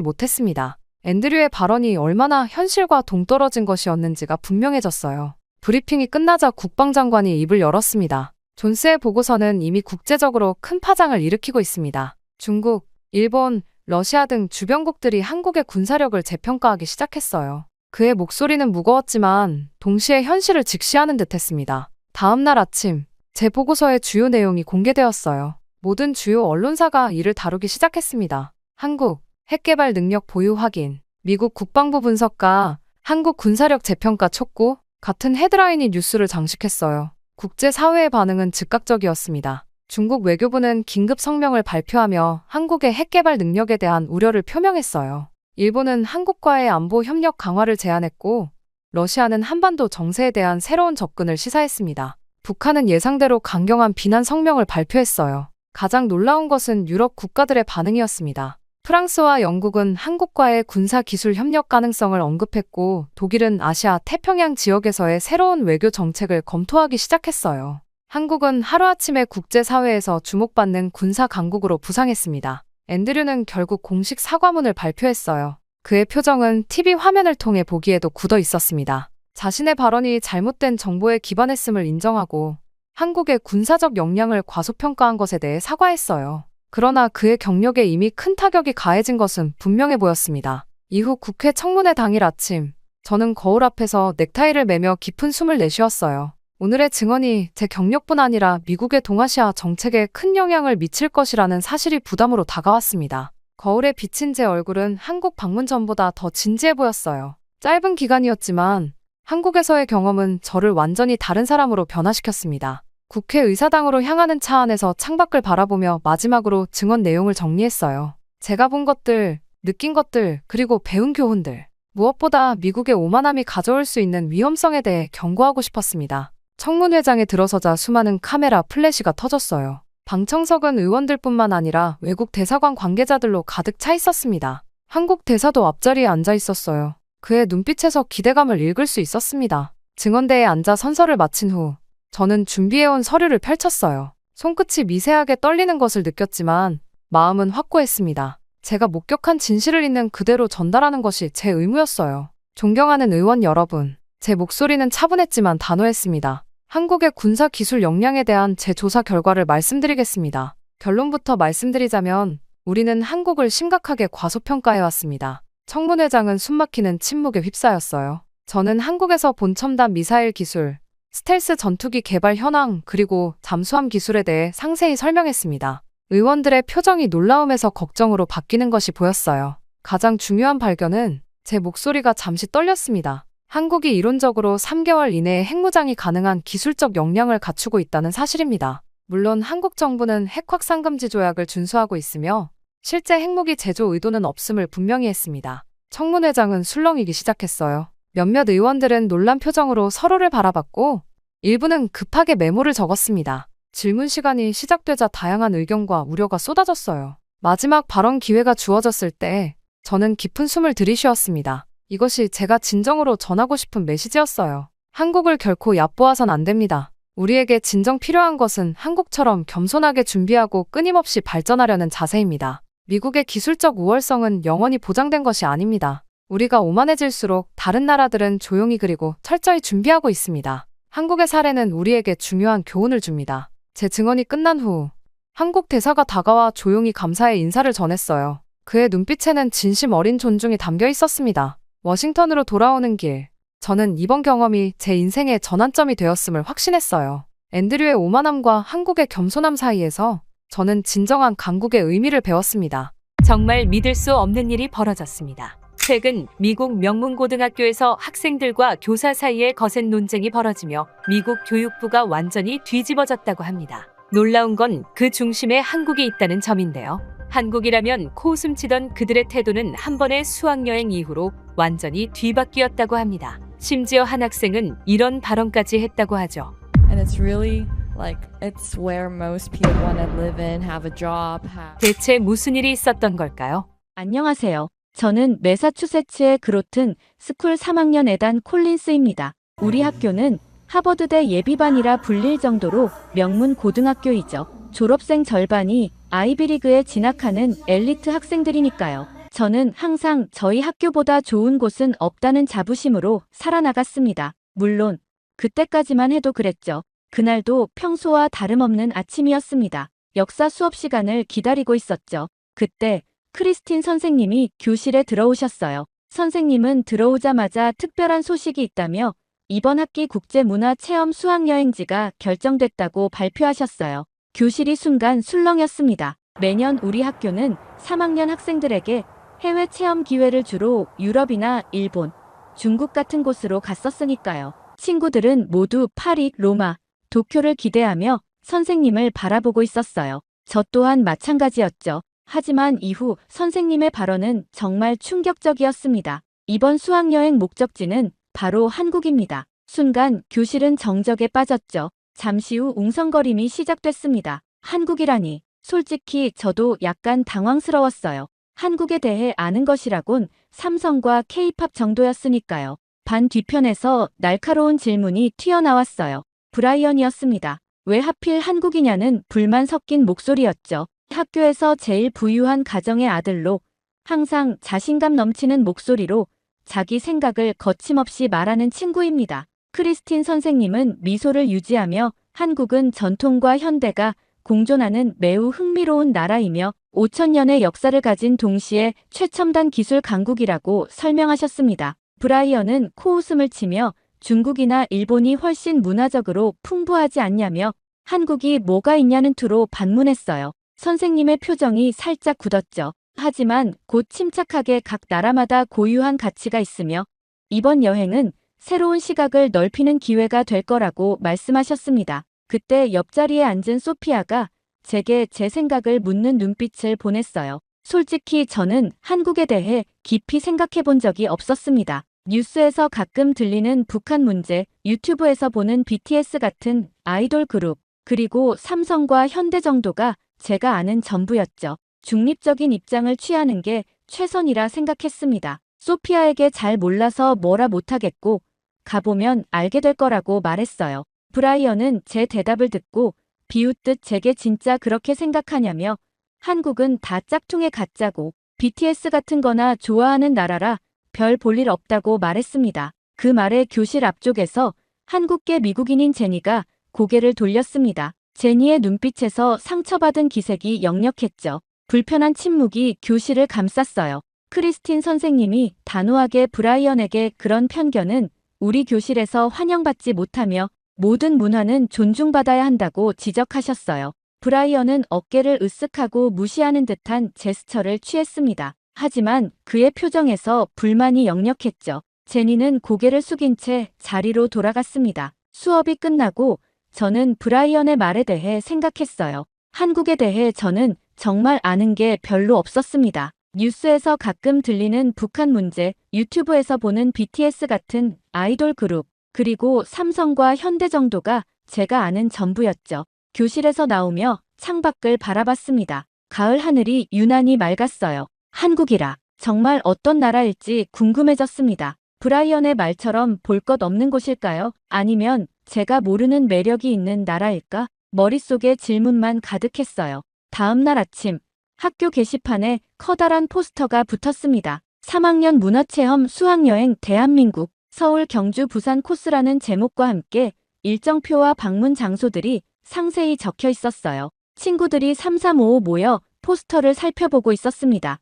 못했습니다. 앤드류의 발언이 얼마나 현실과 동떨어진 것이었는지가 분명해졌어요. 브리핑이 끝나자 국방장관이 입을 열었습니다. 존스의 보고서는 이미 국제적으로 큰 파장을 일으키고 있습니다. 중국, 일본, 러시아 등 주변국들이 한국의 군사력을 재평가하기 시작했어요. 그의 목소리는 무거웠지만 동시에 현실을 직시하는 듯했습니다. 다음 날 아침, 제 보고서의 주요 내용이 공개되었어요. 모든 주요 언론사가 이를 다루기 시작했습니다. 한국, 핵개발 능력 보유 확인, 미국 국방부 분석가, 한국 군사력 재평가 촉구 같은 헤드라인이 뉴스를 장식했어요. 국제사회의 반응은 즉각적이었습니다. 중국 외교부는 긴급 성명을 발표하며 한국의 핵개발 능력에 대한 우려를 표명했어요. 일본은 한국과의 안보 협력 강화를 제안했고, 러시아는 한반도 정세에 대한 새로운 접근을 시사했습니다. 북한은 예상대로 강경한 비난 성명을 발표했어요. 가장 놀라운 것은 유럽 국가들의 반응이었습니다. 프랑스와 영국은 한국과의 군사기술 협력 가능성을 언급했고, 독일은 아시아 태평양 지역에서의 새로운 외교 정책을 검토하기 시작했어요. 한국은 하루아침에 국제사회에서 주목받는 군사 강국으로 부상했습니다. 앤드류는 결국 공식 사과문을 발표했어요. 그의 표정은 TV 화면을 통해 보기에도 굳어 있었습니다. 자신의 발언이 잘못된 정보에 기반했음을 인정하고 한국의 군사적 역량을 과소평가한 것에 대해 사과했어요. 그러나 그의 경력에 이미 큰 타격이 가해진 것은 분명해 보였습니다. 이후 국회 청문회 당일 아침, 저는 거울 앞에서 넥타이를 매며 깊은 숨을 내쉬었어요. 오늘의 증언이 제 경력뿐 아니라 미국의 동아시아 정책에 큰 영향을 미칠 것이라는 사실이 부담으로 다가왔습니다. 거울에 비친 제 얼굴은 한국 방문 전보다 더 진지해 보였어요. 짧은 기간이었지만 한국에서의 경험은 저를 완전히 다른 사람으로 변화시켰습니다. 국회의사당으로 향하는 차 안에서 창밖을 바라보며 마지막으로 증언 내용을 정리했어요. 제가 본 것들, 느낀 것들, 그리고 배운 교훈들. 무엇보다 미국의 오만함이 가져올 수 있는 위험성에 대해 경고하고 싶었습니다. 청문회장에 들어서자 수많은 카메라 플래시가 터졌어요. 방청석은 의원들뿐만 아니라 외국 대사관 관계자들로 가득 차 있었습니다. 한국 대사도 앞자리에 앉아 있었어요. 그의 눈빛에서 기대감을 읽을 수 있었습니다. 증언대에 앉아 선서를 마친 후 저는 준비해온 서류를 펼쳤어요. 손끝이 미세하게 떨리는 것을 느꼈지만 마음은 확고했습니다. 제가 목격한 진실을 있는 그대로 전달하는 것이 제 의무였어요. 존경하는 의원 여러분, 제 목소리는 차분했지만 단호했습니다. 한국의 군사기술 역량에 대한 제 조사 결과를 말씀드리겠습니다. 결론부터 말씀드리자면 우리는 한국을 심각하게 과소평가해왔습니다. 청문회장은 숨막히는 침묵에 휩싸였어요. 저는 한국에서 본 첨단 미사일 기술, 스텔스 전투기 개발 현황 그리고 잠수함 기술에 대해 상세히 설명했습니다. 의원들의 표정이 놀라움에서 걱정으로 바뀌는 것이 보였어요. 가장 중요한 발견은 제 목소리가 잠시 떨렸습니다. 한국이 이론적으로 3개월 이내에 핵무장이 가능한 기술적 역량을 갖추고 있다는 사실입니다. 물론 한국 정부는 핵 확산 금지 조약을 준수하고 있으며 실제 핵무기 제조 의도는 없음을 분명히 했습니다. 청문회장은 술렁이기 시작했어요. 몇몇 의원들은 놀란 표정으로 서로를 바라봤고 일부는 급하게 메모를 적었습니다. 질문 시간이 시작되자 다양한 의견과 우려가 쏟아졌어요. 마지막 발언 기회가 주어졌을 때 저는 깊은 숨을 들이쉬었습니다. 이것이 제가 진정으로 전하고 싶은 메시지였어요. 한국을 결코 얕보아선 안 됩니다. 우리에게 진정 필요한 것은 한국처럼 겸손하게 준비하고 끊임없이 발전하려는 자세입니다. 미국의 기술적 우월성은 영원히 보장된 것이 아닙니다. 우리가 오만해질수록 다른 나라들은 조용히 그리고 철저히 준비하고 있습니다. 한국의 사례는 우리에게 중요한 교훈을 줍니다. 제 증언이 끝난 후 한국 대사가 다가와 조용히 감사의 인사를 전했어요. 그의 눈빛에는 진심 어린 존중이 담겨 있었습니다. 워싱턴으로 돌아오는 길, 저는 이번 경험이 제 인생의 전환점이 되었음을 확신했어요. 앤드류의 오만함과 한국의 겸손함 사이에서 저는 진정한 강국의 의미를 배웠습니다. 정말 믿을 수 없는 일이 벌어졌습니다. 최근 미국 명문고등학교에서 학생들과 교사 사이에 거센 논쟁이 벌어지며 미국 교육부가 완전히 뒤집어졌다고 합니다. 놀라운 건 그 중심에 한국이 있다는 점인데요. 한국이라면 코웃음치던 그들의 태도는 한 번의 수학여행 이후로 완전히 뒤바뀌었다고 합니다. 심지어 한 학생은 이런 발언까지 했다고 하죠. And it's really like it's where most people want to live in, have a job, have. 대체 무슨 일이 있었던 걸까요? 안녕하세요. 저는 매사추세츠의 그로튼 스쿨 3학년 에단 콜린스입니다. 우리 학교는 하버드대 예비반이라 불릴 정도로 명문 고등학교이죠. 졸업생 절반이 아이비리그에 진학하는 엘리트 학생들이니까요. 저는 항상 저희 학교보다 좋은 곳은 없다는 자부심으로 살아나갔습니다. 물론 그때까지만 해도 그랬죠. 그날도 평소와 다름없는 아침이었습니다. 역사 수업 시간을 기다리고 있었죠. 그때 크리스틴 선생님이 교실에 들어오셨어요. 선생님은 들어오자마자 특별한 소식이 있다며 이번 학기 국제문화체험 수학여행지가 결정됐다고 발표하셨어요. 교실이 순간 술렁였습니다. 매년 우리 학교는 3학년 학생들에게 해외 체험 기회를 주로 유럽이나 일본, 중국 같은 곳으로 갔었으니까요. 친구들은 모두 파리, 로마, 도쿄를 기대하며 선생님을 바라보고 있었어요. 저 또한 마찬가지였죠. 하지만 이후 선생님의 발언은 정말 충격적이었습니다. 이번 수학여행 목적지는 바로 한국입니다. 순간 교실은 정적에 빠졌죠. 잠시 후 웅성거림이 시작됐습니다. 한국이라니. 솔직히 저도 약간 당황스러웠어요. 한국에 대해 아는 것이라곤 삼성과 K-팝 정도였으니까요. 반 뒤편에서 날카로운 질문이 튀어나왔어요. 브라이언이었습니다. 왜 하필 한국이냐는 불만 섞인 목소리였죠. 학교에서 제일 부유한 가정의 아들로 항상 자신감 넘치는 목소리로 자기 생각을 거침없이 말하는 친구입니다. 크리스틴 선생님은 미소를 유지하며 한국은 전통과 현대가 공존하는 매우 흥미로운 나라이며 5,000년의 역사를 가진 동시에 최첨단 기술 강국이라고 설명하셨습니다. 브라이언은 코웃음을 치며 중국이나 일본이 훨씬 문화적으로 풍부하지 않냐며 한국이 뭐가 있냐는 투로 반문했어요. 선생님의 표정이 살짝 굳었죠. 하지만 곧 침착하게 각 나라마다 고유한 가치가 있으며 이번 여행은 새로운 시각을 넓히는 기회가 될 거라고 말씀하셨습니다. 그때 옆자리에 앉은 소피아가 제게 제 생각을 묻는 눈빛을 보냈어요. 솔직히 저는 한국에 대해 깊이 생각해 본 적이 없었습니다. 뉴스에서 가끔 들리는 북한 문제, 유튜브에서 보는 BTS 같은 아이돌 그룹, 그리고 삼성과 현대 정도가 제가 아는 전부였죠. 중립적인 입장을 취하는 게 최선이라 생각했습니다. 소피아에게 잘 몰라서 뭐라 못하겠고 가보면 알게 될 거라고 말했어요. 브라이언은 제 대답을 듣고 비웃듯 제게 진짜 그렇게 생각하냐며 한국은 다 짝퉁의 가짜고 BTS 같은 거나 좋아하는 나라라 별 볼 일 없다고 말했습니다. 그 말에 교실 앞쪽에서 한국계 미국인인 제니가 고개를 돌렸습니다. 제니의 눈빛에서 상처받은 기색이 역력했죠. 불편한 침묵이 교실을 감쌌어요. 크리스틴 선생님이 단호하게 브라이언에게 그런 편견은 우리 교실에서 환영받지 못하며 모든 문화는 존중받아야 한다고 지적하셨어요. 브라이언은 어깨를 으쓱하고 무시하는 듯한 제스처를 취했습니다. 하지만 그의 표정에서 불만이 역력했죠. 제니는 고개를 숙인 채 자리로 돌아갔습니다. 수업이 끝나고 저는 브라이언의 말에 대해 생각했어요. 한국에 대해 저는 정말 아는 게 별로 없었습니다. 뉴스에서 가끔 들리는 북한 문제, 유튜브에서 보는 BTS 같은 아이돌 그룹, 그리고 삼성과 현대 정도가 제가 아는 전부였죠. 교실에서 나오며 창밖을 바라봤습니다. 가을 하늘이 유난히 맑았어요. 한국이라 정말 어떤 나라일지 궁금해졌습니다. 브라이언의 말처럼 볼 것 없는 곳일까요? 아니면 제가 모르는 매력이 있는 나라일까? 머릿속에 질문만 가득했어요. 다음 날 아침 학교 게시판에 커다란 포스터가 붙었습니다. 3학년 문화체험 수학여행 대한민국 서울 경주 부산 코스라는 제목과 함께 일정표와 방문 장소들이 상세히 적혀 있었어요. 친구들이 335 모여 포스터를 살펴보고 있었습니다.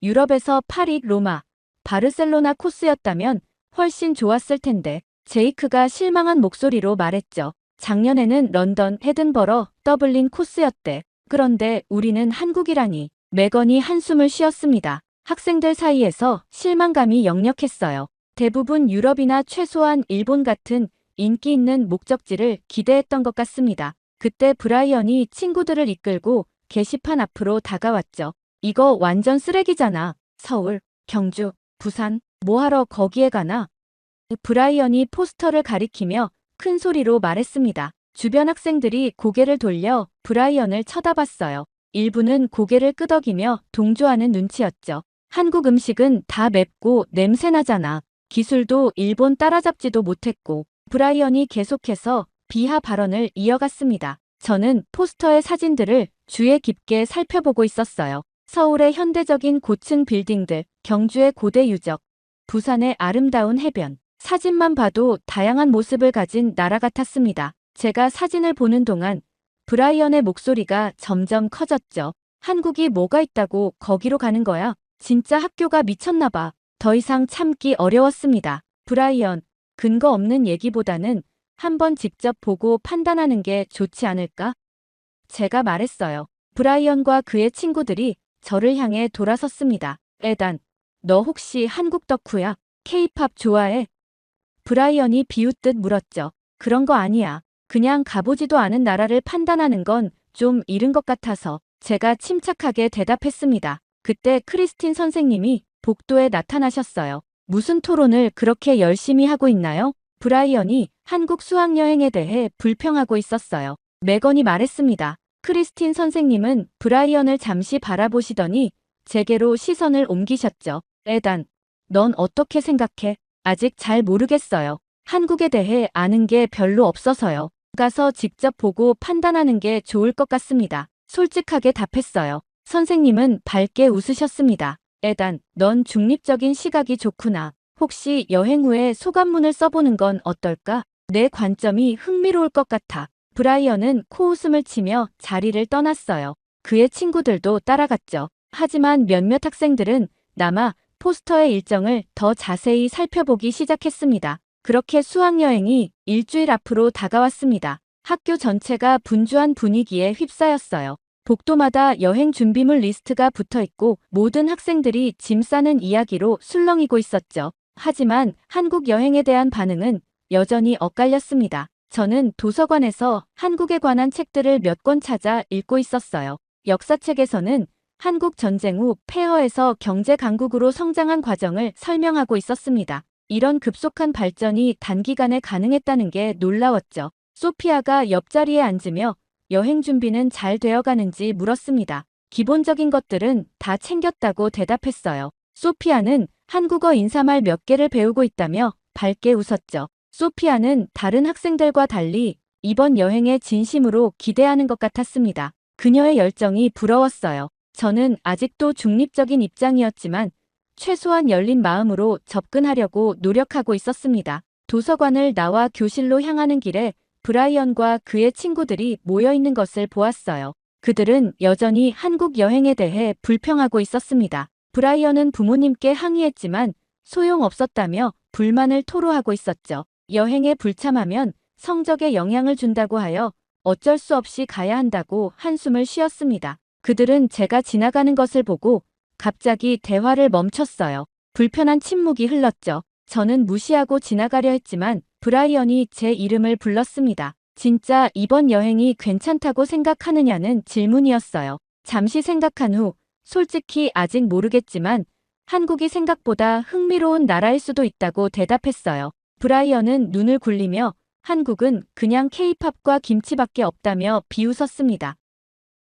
유럽에서 파리, 로마, 바르셀로나 코스였다면 훨씬 좋았을 텐데. 제이크가 실망한 목소리로 말했죠. 작년에는 런던, 에든버러, 더블린 코스였대. 그런데 우리는 한국이라니. 매건이 한숨을 쉬었습니다. 학생들 사이에서 실망감이 역력했어요. 대부분 유럽이나 최소한 일본 같은 인기 있는 목적지를 기대했던 것 같습니다. 그때 브라이언이 친구들을 이끌고 게시판 앞으로 다가왔죠. 이거 완전 쓰레기잖아. 서울, 경주, 부산, 뭐하러 거기에 가나? 브라이언이 포스터를 가리키며 큰 소리로 말했습니다. 주변 학생들이 고개를 돌려 브라이언을 쳐다봤어요. 일부는 고개를 끄덕이며 동조하는 눈치였죠. 한국 음식은 다 맵고 냄새나잖아. 기술도 일본 따라잡지도 못했고. 브라이언이 계속해서 비하 발언을 이어갔습니다. 저는 포스터의 사진들을 주의 깊게 살펴보고 있었어요. 서울의 현대적인 고층 빌딩들, 경주의 고대 유적, 부산의 아름다운 해변. 사진만 봐도 다양한 모습을 가진 나라 같았습니다. 제가 사진을 보는 동안 브라이언의 목소리가 점점 커졌죠. 한국이 뭐가 있다고 거기로 가는 거야? 진짜 학교가 미쳤나 봐. 더 이상 참기 어려웠습니다. 브라이언, 근거 없는 얘기보다는 한번 직접 보고 판단하는 게 좋지 않을까? 제가 말했어요. 브라이언과 그의 친구들이 저를 향해 돌아섰습니다. 에단, 너 혹시 한국 덕후야? K-팝 좋아해? 브라이언이 비웃듯 물었죠. 그런 거 아니야. 그냥 가보지도 않은 나라를 판단하는 건 좀 이른 것 같아서. 제가 침착하게 대답했습니다. 그때 크리스틴 선생님이 복도에 나타나셨어요. 무슨 토론을 그렇게 열심히 하고 있나요? 브라이언이 한국 수학여행에 대해 불평하고 있었어요. 매건이 말했습니다. 크리스틴 선생님은 브라이언을 잠시 바라보시더니 제게로 시선을 옮기셨죠. 에단, 넌 어떻게 생각해? 아직 잘 모르겠어요. 한국에 대해 아는 게 별로 없어서요. 가서 직접 보고 판단하는 게 좋을 것 같습니다. 솔직하게 답했어요. 선생님은 밝게 웃으셨습니다. 에단, 넌 중립적인 시각이 좋구나. 혹시 여행 후에 소감문을 써보는 건 어떨까? 내 관점이 흥미로울 것 같아. 브라이언은 코웃음을 치며 자리를 떠났어요. 그의 친구들도 따라갔죠. 하지만 몇몇 학생들은 남아 포스터의 일정을 더 자세히 살펴보기 시작했습니다. 그렇게 수학여행이 일주일 앞으로 다가왔습니다. 학교 전체가 분주한 분위기에 휩싸였어요. 복도마다 여행 준비물 리스트가 붙어있고 모든 학생들이 짐 싸는 이야기로 술렁이고 있었죠. 하지만 한국 여행에 대한 반응은 여전히 엇갈렸습니다. 저는 도서관에서 한국에 관한 책들을 몇 권 찾아 읽고 있었어요. 역사책에서는 한국 전쟁 후 폐허에서 경제 강국으로 성장한 과정을 설명하고 있었습니다. 이런 급속한 발전이 단기간에 가능했다는 게 놀라웠죠. 소피아가 옆자리에 앉으며 여행 준비는 잘 되어가는지 물었습니다. 기본적인 것들은 다 챙겼다고 대답했어요. 소피아는 한국어 인사말 몇 개를 배우고 있다며 밝게 웃었죠. 소피아는 다른 학생들과 달리 이번 여행에 진심으로 기대하는 것 같았습니다. 그녀의 열정이 부러웠어요. 저는 아직도 중립적인 입장이었지만 최소한 열린 마음으로 접근하려고 노력하고 있었습니다. 도서관을 나와 교실로 향하는 길에 브라이언과 그의 친구들이 모여있는 것을 보았어요. 그들은 여전히 한국 여행에 대해 불평하고 있었습니다. 브라이언은 부모님께 항의했지만 소용없었다며 불만을 토로하고 있었죠. 여행에 불참하면 성적에 영향을 준다고 하여 어쩔 수 없이 가야 한다고 한숨을 쉬었습니다. 그들은 제가 지나가는 것을 보고 갑자기 대화를 멈췄어요. 불편한 침묵이 흘렀죠. 저는 무시하고 지나가려 했지만 브라이언이 제 이름을 불렀습니다. 진짜 이번 여행이 괜찮다고 생각하느냐는 질문이었어요. 잠시 생각한 후 솔직히 아직 모르겠지만 한국이 생각보다 흥미로운 나라일 수도 있다고 대답했어요. 브라이언은 눈을 굴리며 한국은 그냥 K-팝과 김치밖에 없다며 비웃었습니다.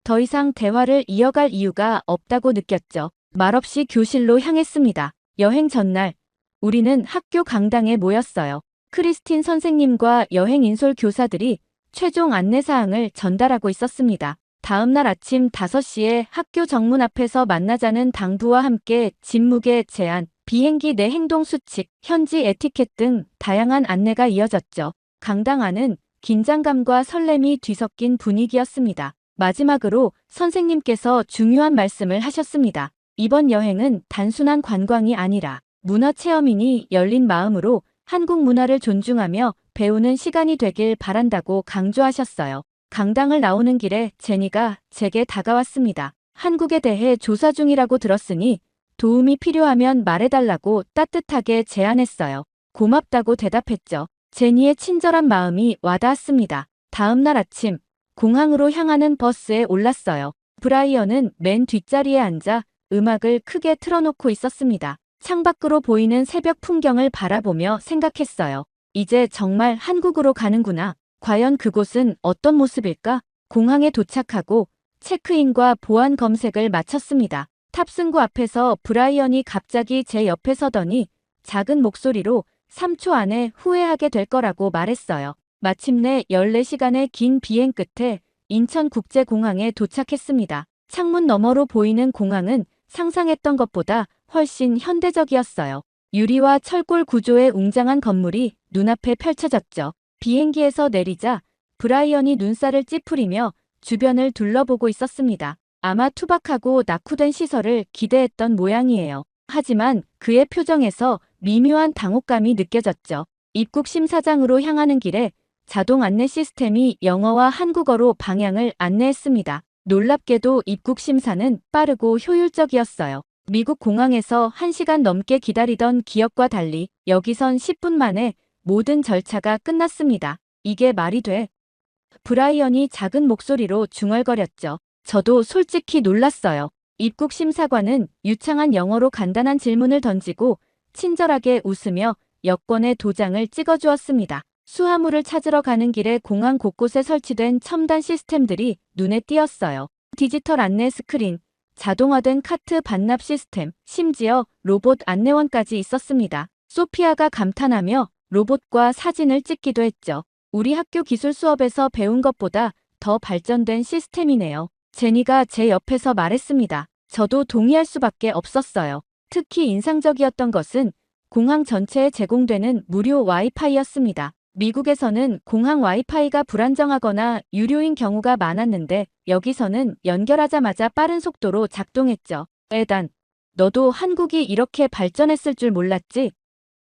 더 이상 대화를 이어갈 이유가 없다고 느꼈죠. 말없이 교실로 향했습니다. 여행 전날 우리는 학교 강당에 모였어요. 크리스틴 선생님과 여행 인솔 교사들이 최종 안내사항을 전달하고 있었습니다. 다음 날 아침 5시에 학교 정문 앞에서 만나자는 당부와 함께 짐무게 제한, 비행기 내 행동 수칙, 현지 에티켓 등 다양한 안내가 이어졌죠. 강당 안은 긴장감과 설렘이 뒤섞인 분위기였습니다. 마지막으로 선생님께서 중요한 말씀을 하셨습니다. 이번 여행은 단순한 관광이 아니라 문화체험이니 열린 마음으로 한국 문화를 존중하며 배우는 시간이 되길 바란다고 강조하셨어요. 강당을 나오는 길에 제니가 제게 다가왔습니다. 한국에 대해 조사 중이라고 들었으니 도움이 필요하면 말해달라고 따뜻하게 제안했어요. 고맙다고 대답했죠. 제니의 친절한 마음이 와닿았습니다. 다음 날 아침, 공항으로 향하는 버스에 올랐어요. 브라이언은 맨 뒷자리에 앉아 음악을 크게 틀어놓고 있었습니다. 창밖으로 보이는 새벽 풍경을 바라보며 생각했어요. 이제 정말 한국으로 가는구나. 과연 그곳은 어떤 모습일까? 공항에 도착하고 체크인과 보안 검색을 마쳤습니다. 탑승구 앞에서 브라이언이 갑자기 제 옆에 서더니 작은 목소리로 3초 안에 후회하게 될 거라고 말했어요. 마침내 14시간의 긴 비행 끝에 인천국제공항에 도착했습니다. 창문 너머로 보이는 공항은 상상했던 것보다 훨씬 현대적이었어요. 유리와 철골 구조의 웅장한 건물이 눈앞에 펼쳐졌죠. 비행기에서 내리자 브라이언이 눈살을 찌푸리며 주변을 둘러보고 있었습니다. 아마 투박하고 낙후된 시설을 기대했던 모양이에요. 하지만 그의 표정에서 미묘한 당혹감이 느껴졌죠. 입국 심사장으로 향하는 길에 자동 안내 시스템이 영어와 한국어로 방향을 안내했습니다. 놀랍게도 입국 심사는 빠르고 효율적이었어요. 미국 공항에서 1시간 넘게 기다리던 기억과 달리 여기선 10분 만에 모든 절차가 끝났습니다. 이게 말이 돼? 브라이언이 작은 목소리로 중얼거렸죠. 저도 솔직히 놀랐어요. 입국 심사관은 유창한 영어로 간단한 질문을 던지고 친절하게 웃으며 여권의 도장을 찍어주었습니다. 수화물을 찾으러 가는 길에 공항 곳곳에 설치된 첨단 시스템들이 눈에 띄었어요. 디지털 안내 스크린, 자동화된 카트 반납 시스템, 심지어 로봇 안내원까지 있었습니다. 소피아가 감탄하며 로봇과 사진을 찍기도 했죠. 우리 학교 기술 수업에서 배운 것보다 더 발전된 시스템이네요. 제니가 제 옆에서 말했습니다. 저도 동의할 수밖에 없었어요. 특히 인상적이었던 것은 공항 전체에 제공되는 무료 와이파이였습니다. 미국에서는 공항 와이파이가 불안정하거나 유료인 경우가 많았는데 여기서는 연결하자마자 빠른 속도로 작동했죠. 에단, 너도 한국이 이렇게 발전했을 줄 몰랐지?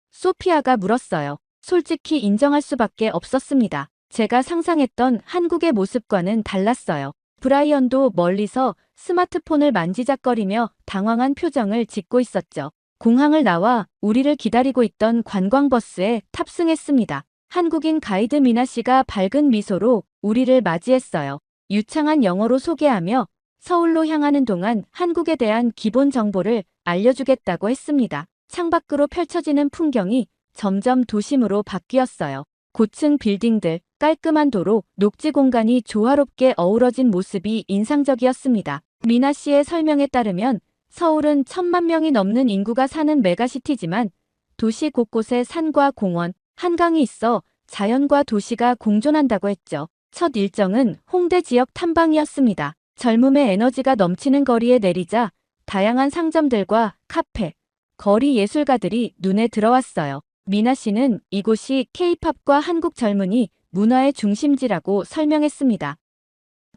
소피아가 물었어요. 솔직히 인정할 수밖에 없었습니다. 제가 상상했던 한국의 모습과는 달랐어요. 브라이언도 멀리서 스마트폰을 만지작거리며 당황한 표정을 짓고 있었죠. 공항을 나와 우리를 기다리고 있던 관광버스에 탑승했습니다. 한국인 가이드 미나 씨가 밝은 미소로 우리를 맞이했어요. 유창한 영어로 소개하며 서울로 향하는 동안 한국에 대한 기본 정보를 알려주겠다고 했습니다. 창밖으로 펼쳐지는 풍경이 점점 도심으로 바뀌었어요. 고층 빌딩들, 깔끔한 도로, 녹지 공간이 조화롭게 어우러진 모습이 인상적이었습니다. 미나 씨의 설명에 따르면 서울은 1,000만 명이 넘는 인구가 사는 메가시티지만 도시 곳곳에 산과 공원, 한강이 있어 자연과 도시가 공존한다고 했죠. 첫 일정은 홍대 지역 탐방이었습니다. 젊음의 에너지가 넘치는 거리에 내리자 다양한 상점들과 카페, 거리 예술가들이 눈에 들어왔어요. 미나 씨는 이곳이 K-팝과 한국 젊은이 문화의 중심지라고 설명했습니다.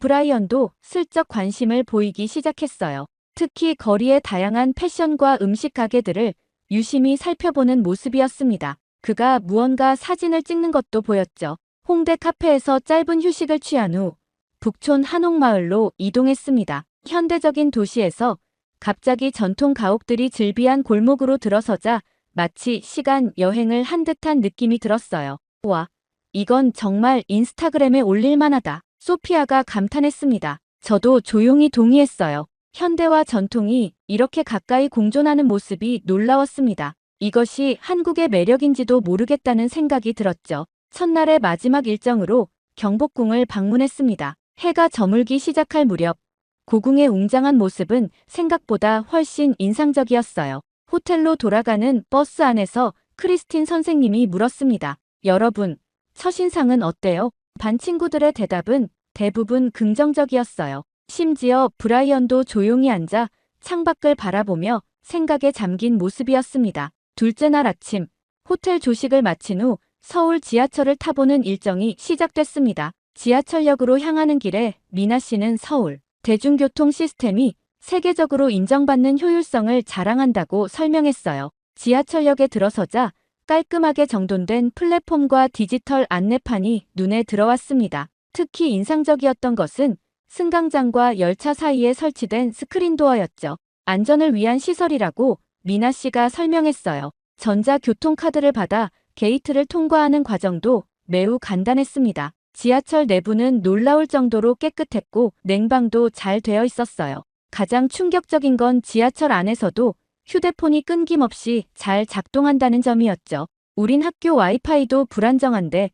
브라이언도 슬쩍 관심을 보이기 시작했어요. 특히 거리의 다양한 패션과 음식 가게들을 유심히 살펴보는 모습이었습니다. 그가 무언가 사진을 찍는 것도 보였죠. 홍대 카페에서 짧은 휴식을 취한 후 북촌 한옥마을로 이동했습니다. 현대적인 도시에서 갑자기 전통 가옥들이 즐비한 골목으로 들어서자 마치 시간 여행을 한 듯한 느낌이 들었어요. 와, 이건 정말 인스타그램에 올릴 만하다. 소피아가 감탄했습니다. 저도 조용히 동의했어요. 현대와 전통이 이렇게 가까이 공존하는 모습이 놀라웠습니다. 이것이 한국의 매력인지도 모르겠다는 생각이 들었죠. 첫날의 마지막 일정으로 경복궁을 방문했습니다. 해가 저물기 시작할 무렵 고궁의 웅장한 모습은 생각보다 훨씬 인상적이었어요. 호텔로 돌아가는 버스 안에서 크리스틴 선생님이 물었습니다. 여러분, 첫인상은 어때요? 반 친구들의 대답은 대부분 긍정적이었어요. 심지어 브라이언도 조용히 앉아 창밖을 바라보며 생각에 잠긴 모습이었습니다. 둘째 날 아침, 호텔 조식을 마친 후 서울 지하철을 타보는 일정이 시작됐습니다. 지하철역으로 향하는 길에 미나 씨는 서울 대중교통 시스템이 세계적으로 인정받는 효율성을 자랑한다고 설명했어요. 지하철역에 들어서자 깔끔하게 정돈된 플랫폼과 디지털 안내판이 눈에 들어왔습니다. 특히 인상적이었던 것은 승강장과 열차 사이에 설치된 스크린도어였죠. 안전을 위한 시설이라고 미나 씨가 설명했어요. 전자교통카드를 받아 게이트를 통과하는 과정도 매우 간단했습니다. 지하철 내부는 놀라울 정도로 깨끗했고 냉방도 잘 되어 있었어요. 가장 충격적인 건 지하철 안에서도 휴대폰이 끊김없이 잘 작동한다는 점이었죠. 우린 학교 와이파이도 불안정한데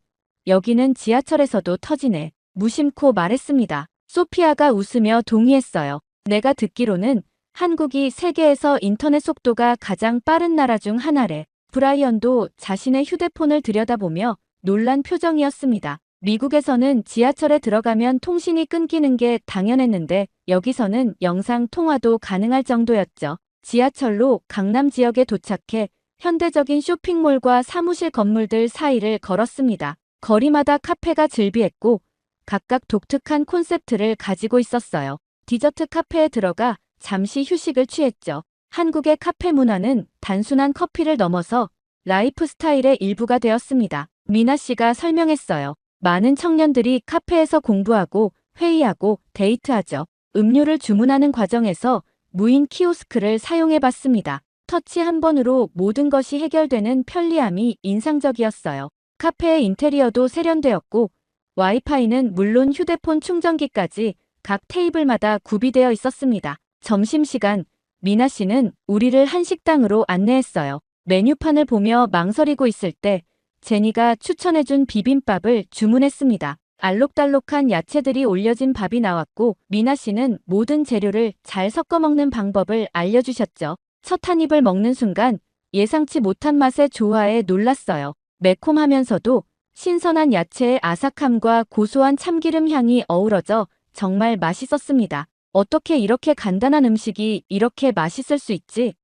여기는 지하철에서도 터지네. 무심코 말했습니다. 소피아가 웃으며 동의했어요. 내가 듣기로는 한국이 세계에서 인터넷 속도가 가장 빠른 나라 중 하나래. 브라이언도 자신의 휴대폰을 들여다보며 놀란 표정이었습니다. 미국에서는 지하철에 들어가면 통신이 끊기는 게 당연했는데 여기서는 영상 통화도 가능할 정도였죠. 지하철로 강남 지역에 도착해 현대적인 쇼핑몰과 사무실 건물들 사이를 걸었습니다. 거리마다 카페가 즐비했고 각각 독특한 콘셉트를 가지고 있었어요. 디저트 카페에 들어가 잠시 휴식을 취했죠. 한국의 카페 문화는 단순한 커피를 넘어서 라이프 스타일의 일부가 되었습니다. 미나 씨가 설명했어요. 많은 청년들이 카페에서 공부하고 회의하고 데이트하죠. 음료를 주문하는 과정에서 무인 키오스크를 사용해 봤습니다. 터치 한 번으로 모든 것이 해결되는 편리함이 인상적이었어요. 카페의 인테리어도 세련되었고 와이파이는 물론 휴대폰 충전기까지 각 테이블마다 구비되어 있었습니다. 점심시간, 미나 씨는 우리를 한 식당으로 안내했어요. 메뉴판을 보며 망설이고 있을 때 제니가 추천해준 비빔밥을 주문했습니다. 알록달록한 야채들이 올려진 밥이 나왔고 미나 씨는 모든 재료를 잘 섞어 먹는 방법을 알려주셨죠. 첫 한 입을 먹는 순간 예상치 못한 맛에 조화에 놀랐어요. 매콤하면서도 신선한 야채의 아삭함과 고소한 참기름 향이 어우러져 정말 맛있었습니다. 어떻게 이렇게 간단한 음식이 이렇게 맛있을 수 있지?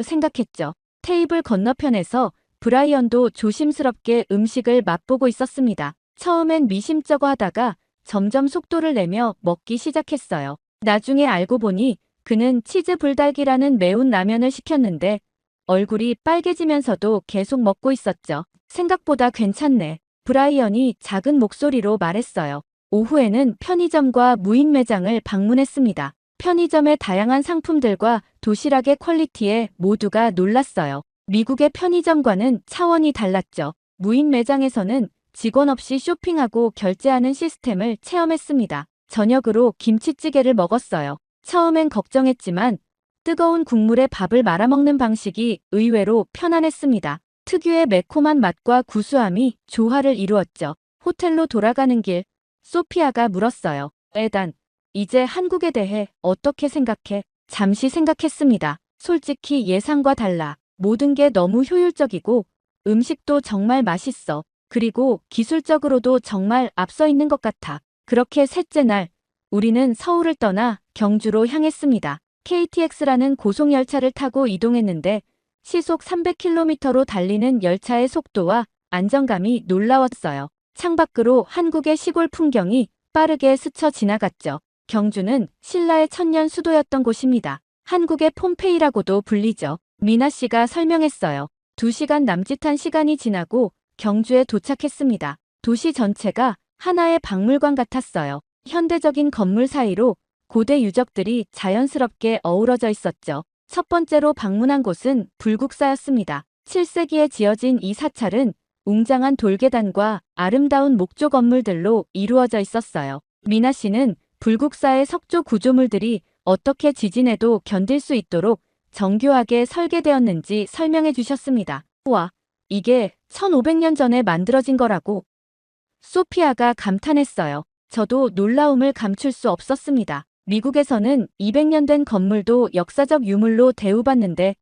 생각했죠. 테이블 건너편에서 브라이언도 조심스럽게 음식을 맛보고 있었습니다. 처음엔 미심쩍어 하다가 점점 속도를 내며 먹기 시작했어요. 나중에 알고 보니 그는 치즈 불닭이라는 매운 라면을 시켰는데 얼굴이 빨개지면서도 계속 먹고 있었죠. 생각보다 괜찮네. 브라이언이 작은 목소리로 말했어요. 오후에는 편의점과 무인 매장을 방문했습니다. 편의점의 다양한 상품들과 도시락의 퀄리티에 모두가 놀랐어요. 미국의 편의점과는 차원이 달랐죠. 무인 매장에서는 직원 없이 쇼핑하고 결제하는 시스템을 체험했습니다. 저녁으로 김치찌개를 먹었어요. 처음엔 걱정했지만 뜨거운 국물에 밥을 말아먹는 방식이 의외로 편안했습니다. 특유의 매콤한 맛과 구수함이 조화를 이루었죠. 호텔로 돌아가는 길, 소피아가 물었어요. 에단, 이제 한국에 대해 어떻게 생각해? 잠시 생각했습니다. 솔직히 예상과 달라. 모든 게 너무 효율적이고 음식도 정말 맛있어. 그리고 기술적으로도 정말 앞서 있는 것 같아. 그렇게 셋째 날, 우리는 서울을 떠나 경주로 향했습니다. KTX라는 고속열차를 타고 이동했는데 시속 300km로 달리는 열차의 속도와 안정감이 놀라웠어요. 창밖으로 한국의 시골 풍경이 빠르게 스쳐 지나갔죠. 경주는 신라의 천년 수도였던 곳입니다. 한국의 폼페이라고도 불리죠. 미나 씨가 설명했어요. 2시간 남짓한 시간이 지나고 경주에 도착했습니다. 도시 전체가 하나의 박물관 같았어요. 현대적인 건물 사이로 고대 유적들이 자연스럽게 어우러져 있었죠. 첫 번째로 방문한 곳은 불국사였습니다. 7세기에 지어진 이 사찰은 웅장한 돌계단과 아름다운 목조 건물들로 이루어져 있었어요. 미나 씨는 불국사의 석조 구조물들이 어떻게 지진에도 견딜 수 있도록 정교하게 설계되었는지 설명해 주셨습니다. 와, 이게 1500년 전에 만들어진 거라고. 소피아가 감탄했어요. 저도 놀라움을 감출 수 없었습니다. 미국에서는 200년 된 건물도 역사적 유물로 대우받는데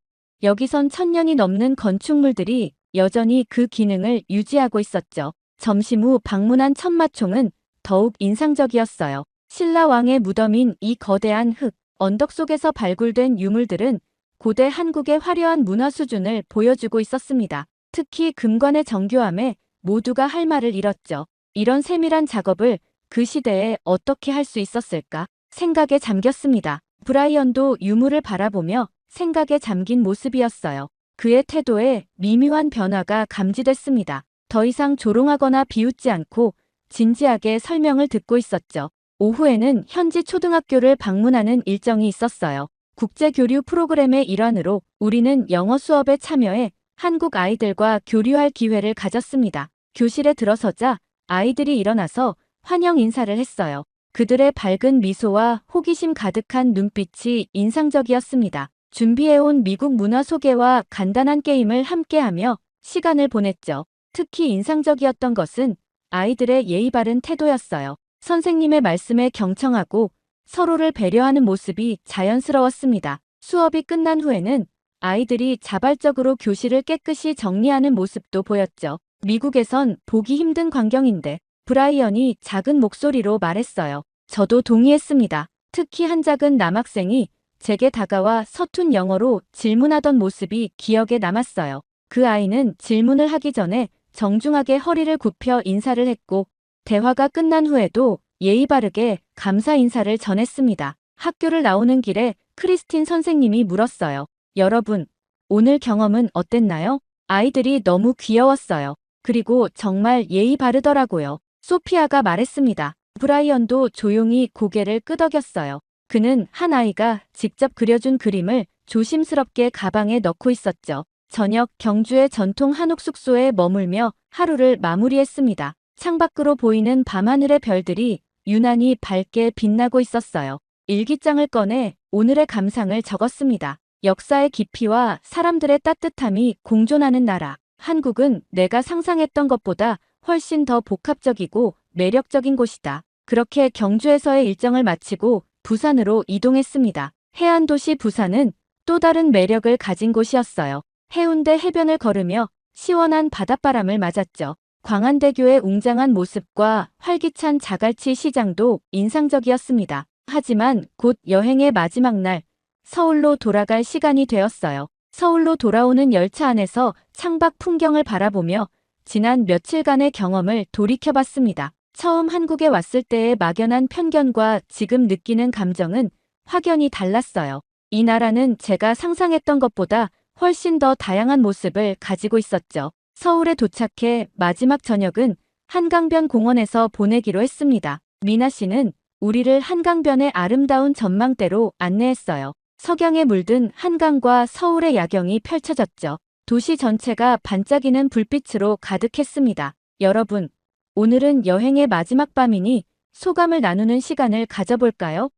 여기선 1000년이 넘는 건축물들이 여전히 그 기능을 유지하고 있었죠. 점심 후 방문한 천마총은 더욱 인상적이었어요. 신라 왕의 무덤인 이 거대한 흙, 언덕 속에서 발굴된 유물들은 고대 한국의 화려한 문화 수준을 보여주고 있었습니다. 특히 금관의 정교함에 모두가 할 말을 잃었죠. 이런 세밀한 작업을 그 시대에 어떻게 할 수 있었을까? 생각에 잠겼습니다. 브라이언도 유물을 바라보며 생각에 잠긴 모습이었어요. 그의 태도에 미묘한 변화가 감지됐습니다. 더 이상 조롱하거나 비웃지 않고 진지하게 설명을 듣고 있었죠. 오후에는 현지 초등학교를 방문하는 일정이 있었어요. 국제교류 프로그램의 일환으로 우리는 영어 수업에 참여해 한국 아이들과 교류할 기회를 가졌습니다. 교실에 들어서자 아이들이 일어나서 환영 인사를 했어요. 그들의 밝은 미소와 호기심 가득한 눈빛이 인상적이었습니다. 준비해온 미국 문화 소개와 간단한 게임을 함께하며 시간을 보냈죠. 특히 인상적이었던 것은 아이들의 예의 바른 태도였어요. 선생님의 말씀에 경청하고 서로를 배려하는 모습이 자연스러웠습니다. 수업이 끝난 후에는 아이들이 자발적으로 교실을 깨끗이 정리하는 모습도 보였죠. 미국에선 보기 힘든 광경인데 브라이언이 작은 목소리로 말했어요. 저도 동의했습니다. 특히 한 작은 남학생이 제게 다가와 서툰 영어로 질문하던 모습이 기억에 남았어요. 그 아이는 질문을 하기 전에 정중하게 허리를 굽혀 인사를 했고 대화가 끝난 후에도 예의 바르게 감사 인사를 전했습니다. 학교를 나오는 길에 크리스틴 선생님이 물었어요. 여러분, 오늘 경험은 어땠나요? 아이들이 너무 귀여웠어요. 그리고 정말 예의 바르더라고요. 소피아가 말했습니다. 브라이언도 조용히 고개를 끄덕였어요. 그는 한 아이가 직접 그려준 그림을 조심스럽게 가방에 넣고 있었죠. 저녁 경주의 전통 한옥 숙소에 머물며 하루를 마무리했습니다. 창밖으로 보이는 밤하늘의 별들이 유난히 밝게 빛나고 있었어요. 일기장을 꺼내 오늘의 감상을 적었습니다. 역사의 깊이와 사람들의 따뜻함이 공존하는 나라. 한국은 내가 상상했던 것보다 훨씬 더 복합적이고 매력적인 곳이다. 그렇게 경주에서의 일정을 마치고 부산으로 이동했습니다. 해안도시 부산은 또 다른 매력을 가진 곳이었어요. 해운대 해변을 걸으며 시원한 바닷바람을 맞았죠. 광안대교의 웅장한 모습과 활기찬 자갈치 시장도 인상적이었습니다. 하지만 곧 여행의 마지막 날, 서울로 돌아갈 시간이 되었어요. 서울로 돌아오는 열차 안에서 창밖 풍경을 바라보며 지난 며칠간의 경험을 돌이켜봤습니다. 처음 한국에 왔을 때의 막연한 편견과 지금 느끼는 감정은 확연히 달랐어요. 이 나라는 제가 상상했던 것보다 훨씬 더 다양한 모습을 가지고 있었죠. 서울에 도착해 마지막 저녁은 한강변 공원에서 보내기로 했습니다. 미나 씨는 우리를 한강변의 아름다운 전망대로 안내했어요. 석양에 물든 한강과 서울의 야경이 펼쳐졌죠. 도시 전체가 반짝이는 불빛으로 가득했습니다. 여러분, 오늘은 여행의 마지막 밤이니 소감을 나누는 시간을 가져볼까요?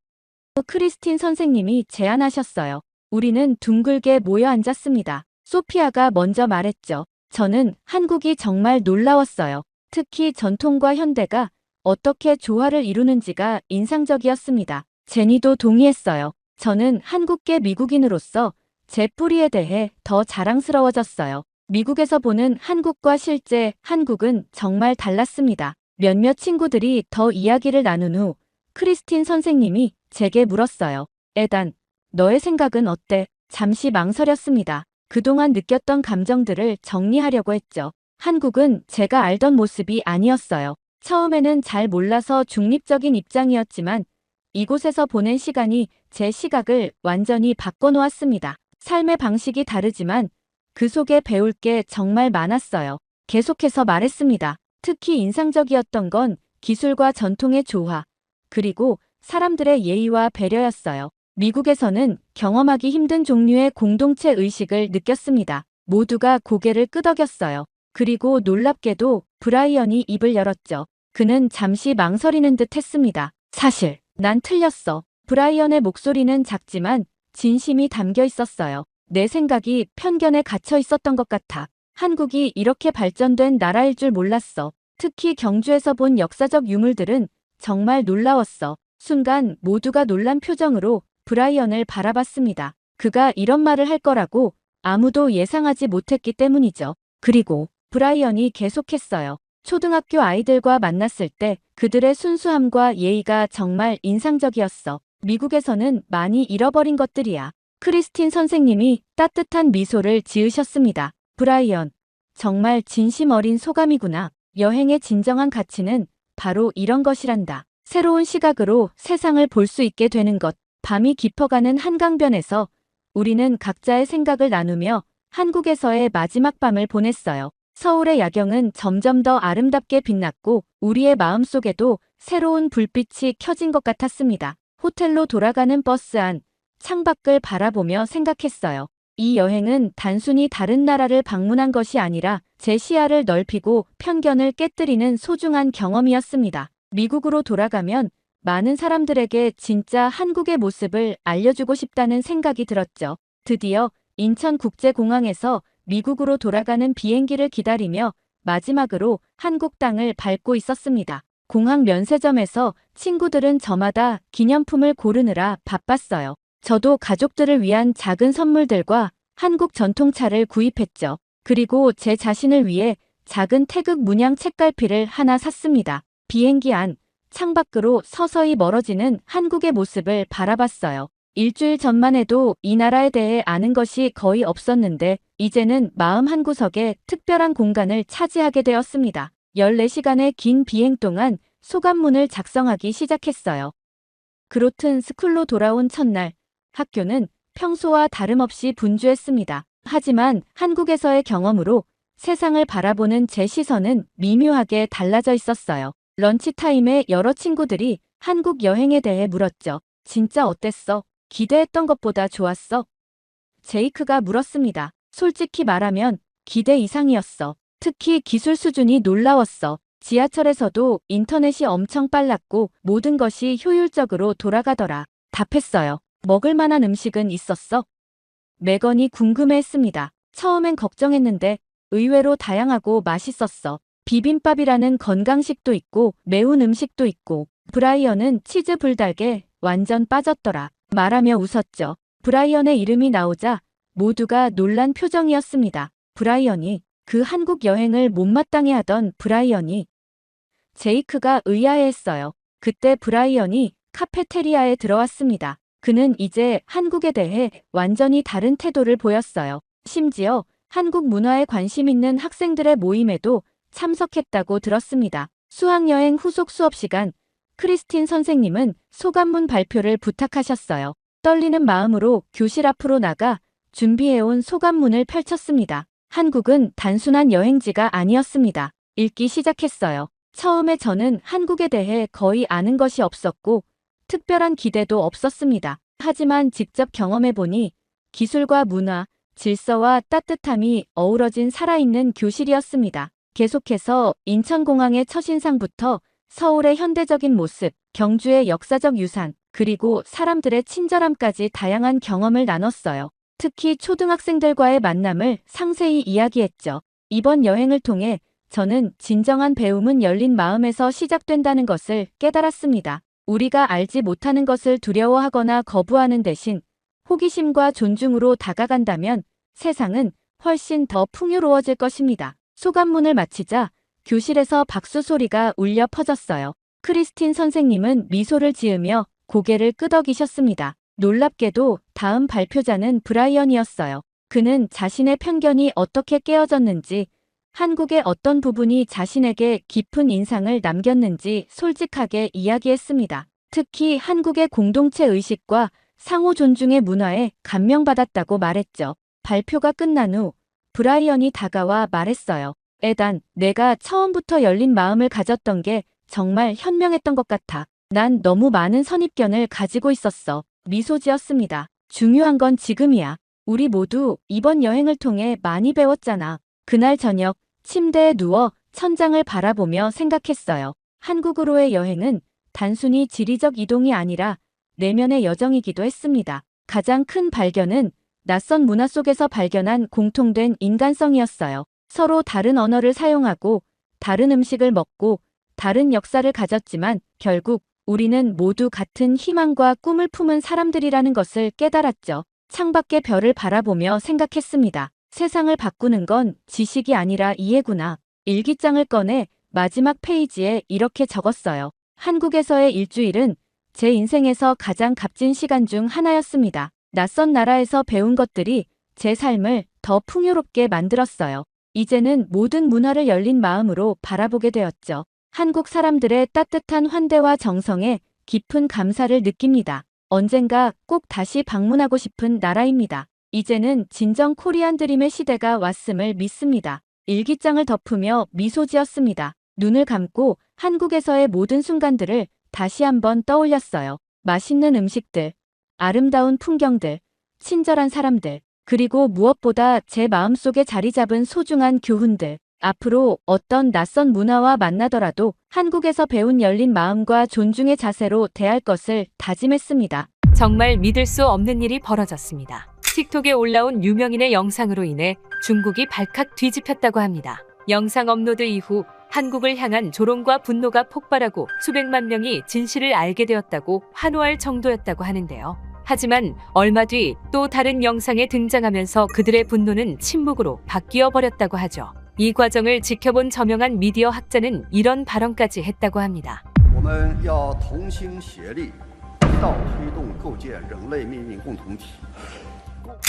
크리스틴 선생님이 제안하셨어요. 우리는 둥글게 모여 앉았습니다. 소피아가 먼저 말했죠. 저는 한국이 정말 놀라웠어요. 특히 전통과 현대가 어떻게 조화를 이루는지가 인상적이었습니다. 제니도 동의했어요. 저는 한국계 미국인으로서 제 뿌리에 대해 더 자랑스러워졌어요. 미국에서 보는 한국과 실제 한국은 정말 달랐습니다. 몇몇 친구들이 더 이야기를 나눈 후 크리스틴 선생님이 제게 물었어요. 에단, 너의 생각은 어때? 잠시 망설였습니다. 그동안 느꼈던 감정들을 정리하려고 했죠. 한국은 제가 알던 모습이 아니었어요. 처음에는 잘 몰라서 중립적인 입장이었지만 이곳에서 보낸 시간이 제 시각을 완전히 바꿔놓았습니다. 삶의 방식이 다르지만 그 속에 배울 게 정말 많았어요. 계속해서 말했습니다. 특히 인상적이었던 건 기술과 전통의 조화, 그리고 사람들의 예의와 배려였어요. 미국에서는 경험하기 힘든 종류의 공동체 의식을 느꼈습니다. 모두가 고개를 끄덕였어요. 그리고 놀랍게도 브라이언이 입을 열었죠. 그는 잠시 망설이는 듯 했습니다. 사실, 난 틀렸어. 브라이언의 목소리는 작지만 진심이 담겨 있었어요. 내 생각이 편견에 갇혀 있었던 것 같아. 한국이 이렇게 발전된 나라일 줄 몰랐어. 특히 경주에서 본 역사적 유물들은 정말 놀라웠어. 순간 모두가 놀란 표정으로 브라이언을 바라봤습니다. 그가 이런 말을 할 거라고 아무도 예상하지 못했기 때문이죠. 그리고 브라이언이 계속했어요. 초등학교 아이들과 만났을 때 그들의 순수함과 예의가 정말 인상적이었어. 미국에서는 많이 잃어버린 것들이야. 크리스틴 선생님이 따뜻한 미소를 지으셨습니다. 브라이언, 정말 진심 어린 소감이구나. 여행의 진정한 가치는 바로 이런 것이란다. 새로운 시각으로 세상을 볼 수 있게 되는 것. 밤이 깊어가는 한강변에서 우리는 각자의 생각을 나누며 한국에서의 마지막 밤을 보냈어요. 서울의 야경은 점점 더 아름답게 빛났고 우리의 마음속에도 새로운 불빛이 켜진 것 같았습니다. 호텔로 돌아가는 버스 안, 창밖을 바라보며 생각했어요. 이 여행은 단순히 다른 나라를 방문한 것이 아니라 제 시야를 넓히고 편견을 깨뜨리는 소중한 경험이었습니다. 미국으로 돌아가면 많은 사람들에게 진짜 한국의 모습을 알려주고 싶다는 생각이 들었죠. 드디어 인천국제공항에서 미국으로 돌아가는 비행기를 기다리며 마지막으로 한국 땅을 밟고 있었습니다. 공항 면세점에서 친구들은 저마다 기념품을 고르느라 바빴어요. 저도 가족들을 위한 작은 선물들과 한국 전통차를 구입했죠. 그리고 제 자신을 위해 작은 태극 문양 책갈피를 하나 샀습니다. 비행기 안, 창밖으로 서서히 멀어지는 한국의 모습을 바라봤어요. 일주일 전만 해도 이 나라에 대해 아는 것이 거의 없었는데 이제는 마음 한구석에 특별한 공간을 차지하게 되었습니다. 14시간의 긴 비행 동안 소감문을 작성하기 시작했어요. 그로튼 스쿨로 돌아온 첫날, 학교는 평소와 다름없이 분주했습니다. 하지만 한국에서의 경험으로 세상을 바라보는 제 시선은 미묘하게 달라져 있었어요. 런치타임에 여러 친구들이 한국 여행에 대해 물었죠. 진짜 어땠어? 기대했던 것보다 좋았어? 제이크가 물었습니다. 솔직히 말하면 기대 이상이었어. 특히 기술 수준이 놀라웠어. 지하철에서도 인터넷이 엄청 빨랐고 모든 것이 효율적으로 돌아가더라. 답했어요. 먹을 만한 음식은 있었어? 매건이 궁금해했습니다. 처음엔 걱정했는데 의외로 다양하고 맛있었어. 비빔밥이라는 건강식도 있고 매운 음식도 있고 브라이언은 치즈 불닭에 완전 빠졌더라. 말하며 웃었죠. 브라이언의 이름이 나오자 모두가 놀란 표정이었습니다. 브라이언이, 그 한국 여행을 못마땅해 하던 브라이언이. 제이크가 의아해했어요. 그때 브라이언이 카페테리아에 들어왔습니다. 그는 이제 한국에 대해 완전히 다른 태도를 보였어요. 심지어 한국 문화에 관심 있는 학생들의 모임에도 참석했다고 들었습니다. 수학여행 후속 수업 시간, 크리스틴 선생님은 소감문 발표를 부탁하셨어요. 떨리는 마음으로 교실 앞으로 나가 준비해온 소감문을 펼쳤습니다. 한국은 단순한 여행지가 아니었습니다. 읽기 시작했어요. 처음에 저는 한국에 대해 거의 아는 것이 없었고 특별한 기대도 없었습니다. 하지만 직접 경험해보니 기술과 문화, 질서와 따뜻함이 어우러진 살아있는 교실이었습니다. 계속해서 인천공항의 첫인상부터 서울의 현대적인 모습, 경주의 역사적 유산, 그리고 사람들의 친절함까지 다양한 경험을 나눴어요. 특히 초등학생들과의 만남을 상세히 이야기했죠. 이번 여행을 통해 저는 진정한 배움은 열린 마음에서 시작된다는 것을 깨달았습니다. 우리가 알지 못하는 것을 두려워하거나 거부하는 대신 호기심과 존중으로 다가간다면 세상은 훨씬 더 풍요로워질 것입니다. 소감문을 마치자 교실에서 박수 소리가 울려 퍼졌어요. 크리스틴 선생님은 미소를 지으며 고개를 끄덕이셨습니다. 놀랍게도 다음 발표자는 브라이언이었어요. 그는 자신의 편견이 어떻게 깨어졌는지, 한국의 어떤 부분이 자신에게 깊은 인상을 남겼는지 솔직하게 이야기했습니다. 특히 한국의 공동체 의식과 상호 존중의 문화에 감명받았다고 말했죠. 발표가 끝난 후 브라이언이 다가와 말했어요. 에단, 내가 처음부터 열린 마음을 가졌던 게 정말 현명했던 것 같아. 난 너무 많은 선입견을 가지고 있었어. 미소 지었습니다. 중요한 건 지금이야. 우리 모두 이번 여행을 통해 많이 배웠잖아. 그날 저녁 침대에 누워 천장을 바라보며 생각했어요. 한국으로의 여행은 단순히 지리적 이동이 아니라 내면의 여정이기도 했습니다. 가장 큰 발견은 낯선 문화 속에서 발견한 공통된 인간성이었어요. 서로 다른 언어를 사용하고 다른 음식을 먹고 다른 역사를 가졌지만 결국 우리는 모두 같은 희망과 꿈을 품은 사람들이라는 것을 깨달았죠. 창밖의 별을 바라보며 생각했습니다. 세상을 바꾸는 건 지식이 아니라 이해구나. 일기장을 꺼내 마지막 페이지에 이렇게 적었어요. 한국에서의 일주일은 제 인생에서 가장 값진 시간 중 하나였습니다. 낯선 나라에서 배운 것들이 제 삶을 더 풍요롭게 만들었어요. 이제는 모든 문화를 열린 마음으로 바라보게 되었죠. 한국 사람들의 따뜻한 환대와 정성에 깊은 감사를 느낍니다. 언젠가 꼭 다시 방문하고 싶은 나라입니다. 이제는 진정 코리안 드림의 시대가 왔음을 믿습니다. 일기장을 덮으며 미소 지었습니다. 눈을 감고 한국에서의 모든 순간들을 다시 한번 떠올렸어요. 맛있는 음식들, 아름다운 풍경들, 친절한 사람들, 그리고 무엇보다 제 마음속에 자리 잡은 소중한 교훈들. 앞으로 어떤 낯선 문화와 만나더라도 한국에서 배운 열린 마음과 존중의 자세로 대할 것을 다짐했습니다. 정말 믿을 수 없는 일이 벌어졌습니다. 틱톡에 올라온 유명인의 영상으로 인해 중국이 발칵 뒤집혔다고 합니다. 영상 업로드 이후 한국을 향한 조롱과 분노가 폭발하고 수백만 명이 진실을 알게 되었다고 환호할 정도였다고 하는데요. 하지만 얼마 뒤 또 다른 영상에 등장하면서 그들의 분노는 침묵으로 바뀌어 버렸다고 하죠. 이 과정을 지켜본 저명한 미디어 학자는 이런 발언까지 했다고 합니다. 我们要同心协力，一道推动构建人类命运共同体。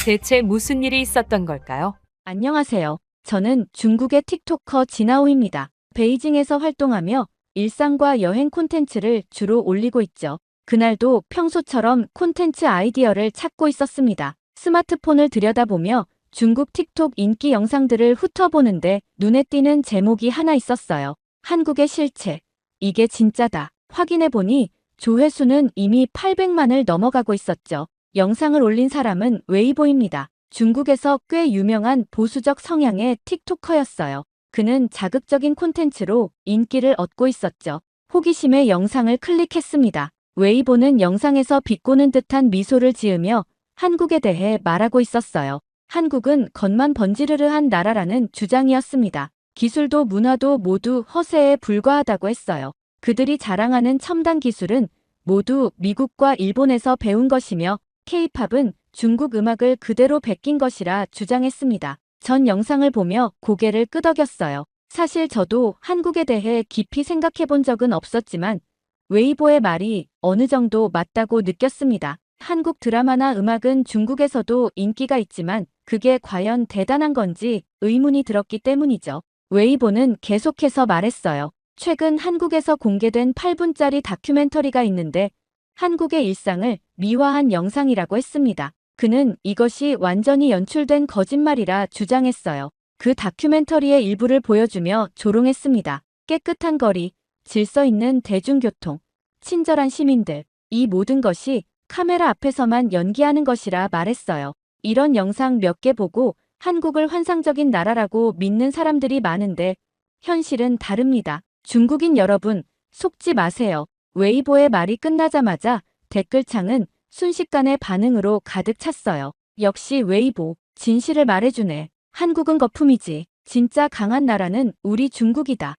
대체 무슨 일이 있었던 걸까요? 안녕하세요. 저는 중국의 틱토커 진아오입니다. 베이징에서 활동하며 일상과 여행 콘텐츠를 주로 올리고 있죠. 그날도 평소처럼 콘텐츠 아이디어를 찾고 있었습니다. 스마트폰을 들여다보며 중국 틱톡 인기 영상들을 훑어보는데 눈에 띄는 제목이 하나 있었어요. 한국의 실체. 이게 진짜다. 확인해보니 조회수는 이미 800만을 넘어가고 있었죠. 영상을 올린 사람은 웨이보입니다. 중국에서 꽤 유명한 보수적 성향의 틱토커였어요. 그는 자극적인 콘텐츠로 인기를 얻고 있었죠. 호기심에 영상을 클릭했습니다. 웨이보는 영상에서 비꼬는 듯한 미소를 지으며 한국에 대해 말하고 있었어요. 한국은 겉만 번지르르한 나라라는 주장이었습니다. 기술도 문화도 모두 허세에 불과하다고 했어요. 그들이 자랑하는 첨단 기술은 모두 미국과 일본에서 배운 것이며 K-팝은 중국 음악을 그대로 베낀 것이라 주장했습니다. 전 영상을 보며 고개를 끄덕였어요. 사실 저도 한국에 대해 깊이 생각해 본 적은 없었지만 웨이보의 말이 어느 정도 맞다고 느꼈습니다. 한국 드라마나 음악은 중국에서도 인기가 있지만 그게 과연 대단한 건지 의문이 들었기 때문이죠. 웨이보는 계속해서 말했어요. 최근 한국에서 공개된 8분짜리 다큐멘터리가 있는데 한국의 일상을 미화한 영상이라고 했습니다. 그는 이것이 완전히 연출된 거짓말이라 주장했어요. 그 다큐멘터리의 일부를 보여주며 조롱했습니다. 깨끗한 거리, 질서 있는 대중교통, 친절한 시민들, 이 모든 것이 카메라 앞에서만 연기하는 것이라 말했어요. 이런 영상 몇 개 보고 한국을 환상적인 나라라고 믿는 사람들이 많은데 현실은 다릅니다. 중국인 여러분, 속지 마세요. 웨이보의 말이 끝나자마자 댓글창은 순식간에 반응으로 가득 찼어요. 역시 웨이보, 진실을 말해주네. 한국은 거품이지. 진짜 강한 나라는 우리 중국이다.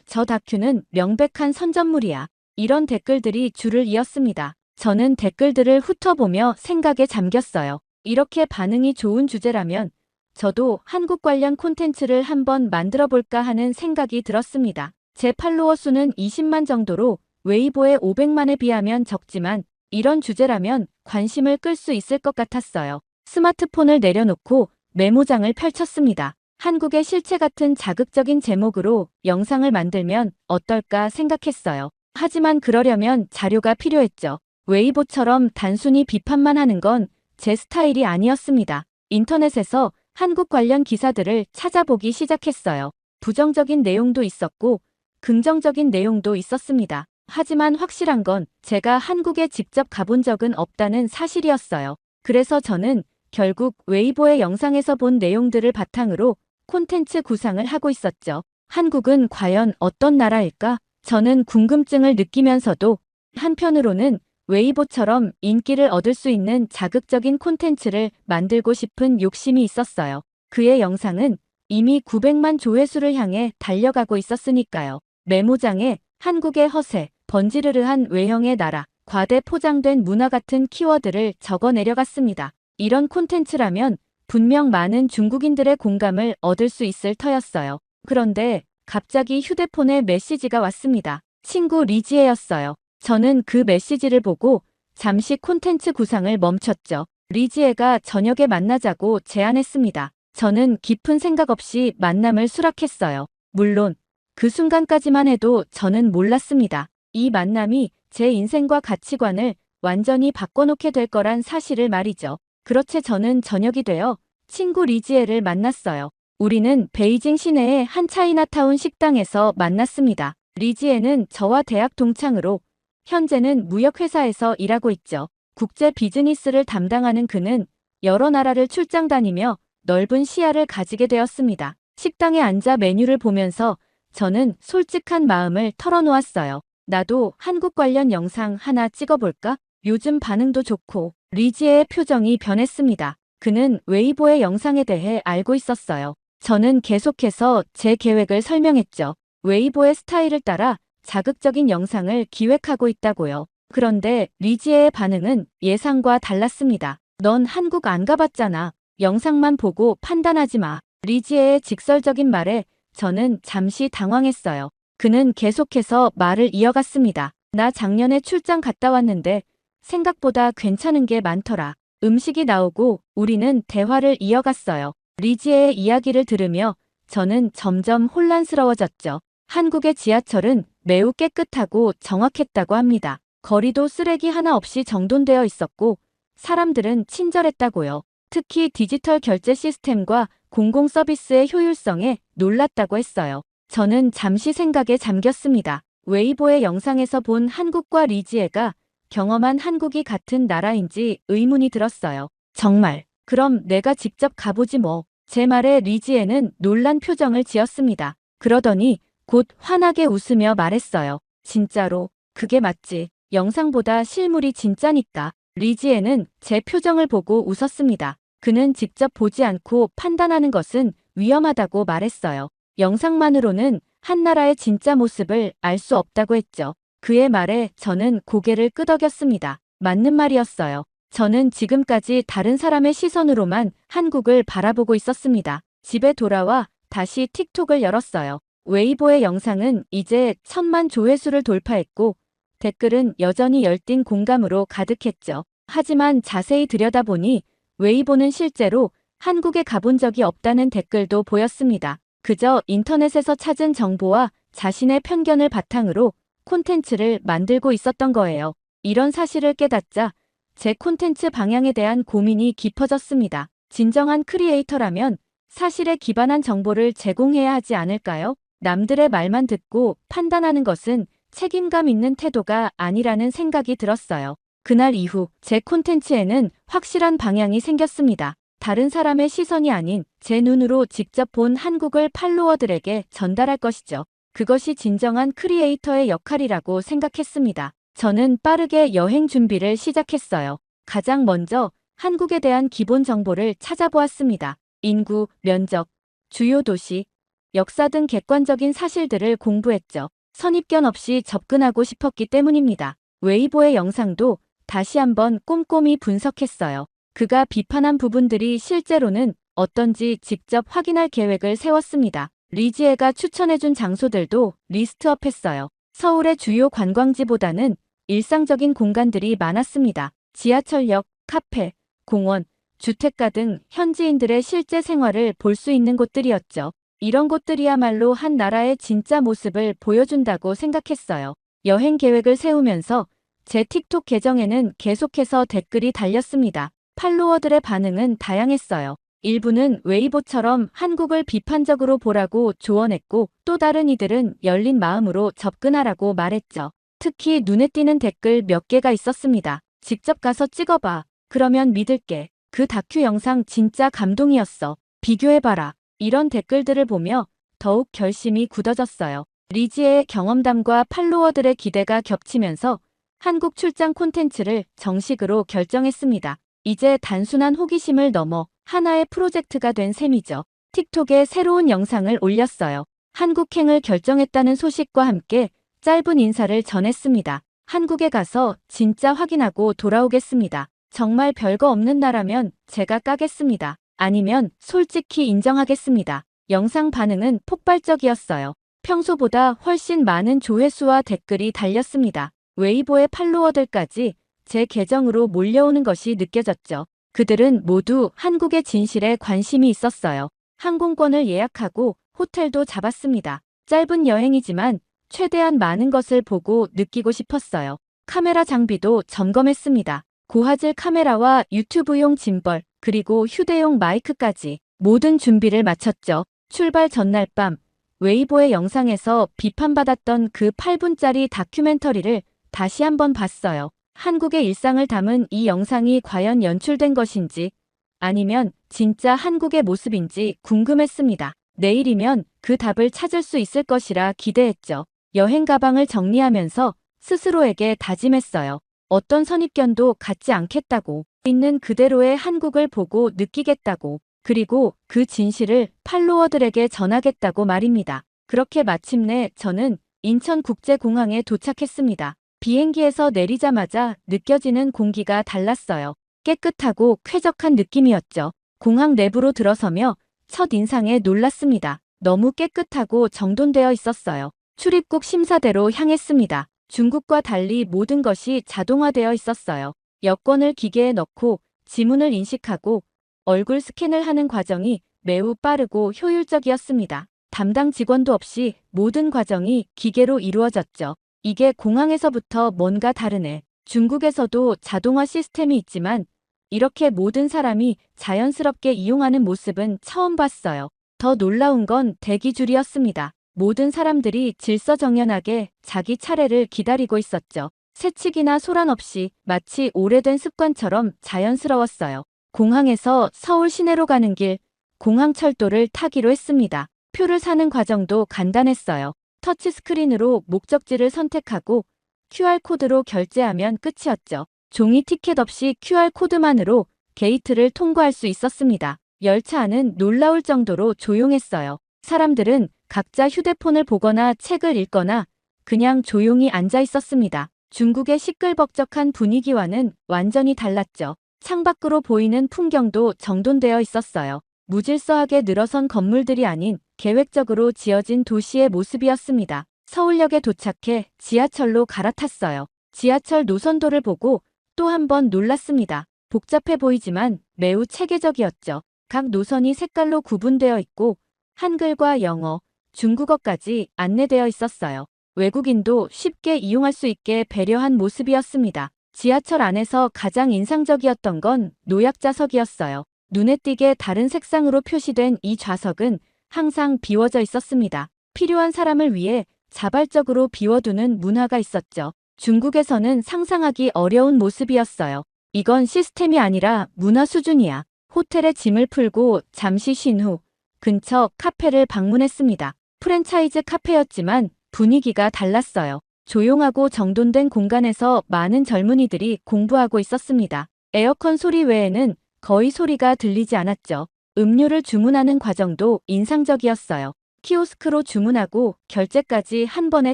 저 다큐는 명백한 선전물이야. 이런 댓글들이 줄을 이었습니다. 저는 댓글들을 훑어보며 생각에 잠겼어요. 이렇게 반응이 좋은 주제라면 저도 한국 관련 콘텐츠를 한번 만들어볼까 하는 생각이 들었습니다. 제 팔로워 수는 20만 정도로 웨이보의 500만에 비하면 적지만 이런 주제라면 관심을 끌 수 있을 것 같았어요. 스마트폰을 내려놓고 메모장을 펼쳤습니다. 한국의 실체 같은 자극적인 제목으로 영상을 만들면 어떨까 생각했어요. 하지만 그러려면 자료가 필요했죠. 웨이보처럼 단순히 비판만 하는 건 제 스타일이 아니었습니다. 인터넷에서 한국 관련 기사들을 찾아보기 시작했어요. 부정적인 내용도 있었고 긍정적인 내용도 있었습니다. 하지만 확실한 건 제가 한국에 직접 가본 적은 없다는 사실이었어요. 그래서 저는 결국 웨이보의 영상에서 본 내용들을 바탕으로 콘텐츠 구상을 하고 있었죠. 한국은 과연 어떤 나라일까? 저는 궁금증을 느끼면서도 한편으로는 웨이보처럼 인기를 얻을 수 있는 자극적인 콘텐츠를 만들고 싶은 욕심이 있었어요. 그의 영상은 이미 900만 조회수를 향해 달려가고 있었으니까요. 메모장에 한국의 허세, 번지르르한 외형의 나라, 과대 포장된 문화 같은 키워드를 적어 내려갔습니다. 이런 콘텐츠라면 분명 많은 중국인들의 공감을 얻을 수 있을 터였어요. 그런데 갑자기 휴대폰에 메시지가 왔습니다. 친구 리지에였어요. 저는 그 메시지를 보고 잠시 콘텐츠 구상을 멈췄죠. 리지에가 저녁에 만나자고 제안했습니다. 저는 깊은 생각 없이 만남을 수락했어요. 물론 그 순간까지만 해도 저는 몰랐습니다. 이 만남이 제 인생과 가치관을 완전히 바꿔놓게 될 거란 사실을 말이죠. 그렇게 저는 저녁이 되어 친구 리지에를 만났어요. 우리는 베이징 시내의 한 차이나타운 식당에서 만났습니다. 리지에는 저와 대학 동창으로 현재는 무역회사에서 일하고 있죠. 국제 비즈니스를 담당하는 그는 여러 나라를 출장 다니며 넓은 시야를 가지게 되었습니다. 식당에 앉아 메뉴를 보면서 저는 솔직한 마음을 털어놓았어요. 나도 한국 관련 영상 하나 찍어볼까? 요즘 반응도 좋고. 리지에의 표정이 변했습니다. 그는 웨이보의 영상에 대해 알고 있었어요. 저는 계속해서 제 계획을 설명했죠. 웨이보의 스타일을 따라 자극적인 영상을 기획하고 있다고요. 그런데 리지에의 반응은 예상과 달랐습니다. 넌 한국 안 가봤잖아. 영상만 보고 판단하지 마. 리지에의 직설적인 말에 저는 잠시 당황했어요. 그는 계속해서 말을 이어갔습니다. 나 작년에 출장 갔다 왔는데 생각보다 괜찮은 게 많더라. 음식이 나오고 우리는 대화를 이어갔어요. 리지에의 이야기를 들으며 저는 점점 혼란스러워졌죠. 한국의 지하철은 매우 깨끗하고 정확했다고 합니다. 거리도 쓰레기 하나 없이 정돈되어 있었고 사람들은 친절했다고요. 특히 디지털 결제 시스템과 공공 서비스의 효율성에 놀랐다고 했어요. 저는 잠시 생각에 잠겼습니다. 웨이보의 영상에서 본 한국과 리지에가 경험한 한국이 같은 나라인지 의문이 들었어요. 정말. 그럼 내가 직접 가보지 뭐. 제 말에 리지에는 놀란 표정을 지었습니다. 그러더니 곧 환하게 웃으며 말했어요. 진짜로. 그게 맞지. 영상보다 실물이 진짜니까. 리지에는 제 표정을 보고 웃었습니다. 그는 직접 보지 않고 판단하는 것은 위험하다고 말했어요. 영상만으로는 한 나라의 진짜 모습을 알 수 없다고 했죠. 그의 말에 저는 고개를 끄덕였습니다. 맞는 말이었어요. 저는 지금까지 다른 사람의 시선으로만 한국을 바라보고 있었습니다. 집에 돌아와 다시 틱톡을 열었어요. 웨이보의 영상은 이제 1000만 조회수를 돌파했고 댓글은 여전히 열띤 공감으로 가득했죠. 하지만 자세히 들여다보니 웨이보는 실제로 한국에 가본 적이 없다는 댓글도 보였습니다. 그저 인터넷에서 찾은 정보와 자신의 편견을 바탕으로 콘텐츠를 만들고 있었던 거예요. 이런 사실을 깨닫자 제 콘텐츠 방향에 대한 고민이 깊어졌습니다. 진정한 크리에이터라면 사실에 기반한 정보를 제공해야 하지 않을까요? 남들의 말만 듣고 판단하는 것은 책임감 있는 태도가 아니라는 생각이 들었어요. 그날 이후 제 콘텐츠에는 확실한 방향이 생겼습니다. 다른 사람의 시선이 아닌 제 눈으로 직접 본 한국을 팔로워들에게 전달할 것이죠. 그것이 진정한 크리에이터의 역할이라고 생각했습니다. 저는 빠르게 여행 준비를 시작했어요. 가장 먼저 한국에 대한 기본 정보를 찾아보았습니다. 인구, 면적, 주요 도시, 역사 등 객관적인 사실들을 공부했죠. 선입견 없이 접근하고 싶었기 때문입니다. 웨이보의 영상도 다시 한번 꼼꼼히 분석했어요. 그가 비판한 부분들이 실제로는 어떤지 직접 확인할 계획을 세웠습니다. 리지에가 추천해준 장소들도 리스트업했어요. 서울의 주요 관광지보다는 일상적인 공간들이 많았습니다. 지하철역, 카페, 공원, 주택가 등 현지인들의 실제 생활을 볼 수 있는 곳들이었죠. 이런 곳들이야말로 한 나라의 진짜 모습을 보여준다고 생각했어요. 여행 계획을 세우면서 제 틱톡 계정에는 계속해서 댓글이 달렸습니다. 팔로워들의 반응은 다양했어요. 일부는 웨이보처럼 한국을 비판적으로 보라고 조언했고 또 다른 이들은 열린 마음으로 접근하라고 말했죠. 특히 눈에 띄는 댓글 몇 개가 있었습니다. 직접 가서 찍어봐. 그러면 믿을게. 그 다큐 영상 진짜 감동이었어. 비교해봐라. 이런 댓글들을 보며 더욱 결심이 굳어졌어요. 리지의 경험담과 팔로워들의 기대가 겹치면서 한국 출장 콘텐츠를 정식으로 결정했습니다. 이제 단순한 호기심을 넘어 하나의 프로젝트가 된 셈이죠. 틱톡에 새로운 영상을 올렸어요. 한국행을 결정했다는 소식과 함께 짧은 인사를 전했습니다. 한국에 가서 진짜 확인하고 돌아오겠습니다. 정말 별거 없는 나라면 제가 까겠습니다. 아니면 솔직히 인정하겠습니다. 영상 반응은 폭발적이었어요. 평소보다 훨씬 많은 조회수와 댓글이 달렸습니다. 웨이보의 팔로워들까지 제 계정으로 몰려오는 것이 느껴졌죠. 그들은 모두 한국의 진실에 관심이 있었어요. 항공권을 예약하고 호텔도 잡았습니다. 짧은 여행이지만 최대한 많은 것을 보고 느끼고 싶었어요. 카메라 장비도 점검했습니다. 고화질 카메라와 유튜브용 짐벌, 그리고 휴대용 마이크까지 모든 준비를 마쳤죠. 출발 전날 밤 웨이보의 영상에서 비판받았던 그 8분짜리 다큐멘터리를 다시 한번 봤어요. 한국의 일상을 담은 이 영상이 과연 연출된 것인지 아니면 진짜 한국의 모습인지 궁금했습니다. 내일이면 그 답을 찾을 수 있을 것이라 기대했죠. 여행 가방을 정리하면서 스스로에게 다짐했어요. 어떤 선입견도 갖지 않겠다고, 있는 그대로의 한국을 보고 느끼겠다고, 그리고 그 진실을 팔로워들에게 전하겠다고 말입니다. 그렇게 마침내 저는 인천국제공항에 도착했습니다. 비행기에서 내리자마자 느껴지는 공기가 달랐어요. 깨끗하고 쾌적한 느낌이었죠. 공항 내부로 들어서며 첫 인상에 놀랐습니다. 너무 깨끗하고 정돈되어 있었어요. 출입국 심사대로 향했습니다. 중국과 달리 모든 것이 자동화되어 있었어요. 여권을 기계에 넣고 지문을 인식하고 얼굴 스캔을 하는 과정이 매우 빠르고 효율적이었습니다. 담당 직원도 없이 모든 과정이 기계로 이루어졌죠. 이게 공항에서부터 뭔가 다르네. 중국에서도 자동화 시스템이 있지만 이렇게 모든 사람이 자연스럽게 이용하는 모습은 처음 봤어요. 더 놀라운 건 대기줄이었습니다. 모든 사람들이 질서정연하게 자기 차례를 기다리고 있었죠. 새치기나 소란 없이 마치 오래된 습관처럼 자연스러웠어요. 공항에서 서울 시내로 가는 길, 공항철도를 타기로 했습니다. 표를 사는 과정도 간단했어요. 터치스크린으로 목적지를 선택하고 QR코드로 결제하면 끝이었죠. 종이 티켓 없이 QR코드만으로 게이트를 통과할 수 있었습니다. 열차 안은 놀라울 정도로 조용했어요. 사람들은 각자 휴대폰을 보거나 책을 읽거나 그냥 조용히 앉아 있었습니다. 중국의 시끌벅적한 분위기와는 완전히 달랐죠. 창밖으로 보이는 풍경도 정돈되어 있었어요. 무질서하게 늘어선 건물들이 아닌 계획적으로 지어진 도시의 모습이었습니다. 서울역에 도착해 지하철로 갈아탔어요. 지하철 노선도를 보고 또 한 번 놀랐습니다. 복잡해 보이지만 매우 체계적이었죠. 각 노선이 색깔로 구분되어 있고 한글과 영어, 중국어까지 안내되어 있었어요. 외국인도 쉽게 이용할 수 있게 배려한 모습이었습니다. 지하철 안에서 가장 인상적이었던 건 노약 좌석이었어요. 눈에 띄게 다른 색상으로 표시된 이 좌석은 항상 비워져 있었습니다. 필요한 사람을 위해 자발적으로 비워두는 문화가 있었죠. 중국에서는 상상하기 어려운 모습이었어요. 이건 시스템이 아니라 문화 수준이야. 호텔에 짐을 풀고 잠시 쉰 후 근처 카페를 방문했습니다. 프랜차이즈 카페였지만 분위기가 달랐어요. 조용하고 정돈된 공간에서 많은 젊은이들이 공부하고 있었습니다. 에어컨 소리 외에는 거의 소리가 들리지 않았죠. 음료를 주문하는 과정도 인상적이었어요. 키오스크로 주문하고 결제까지 한 번에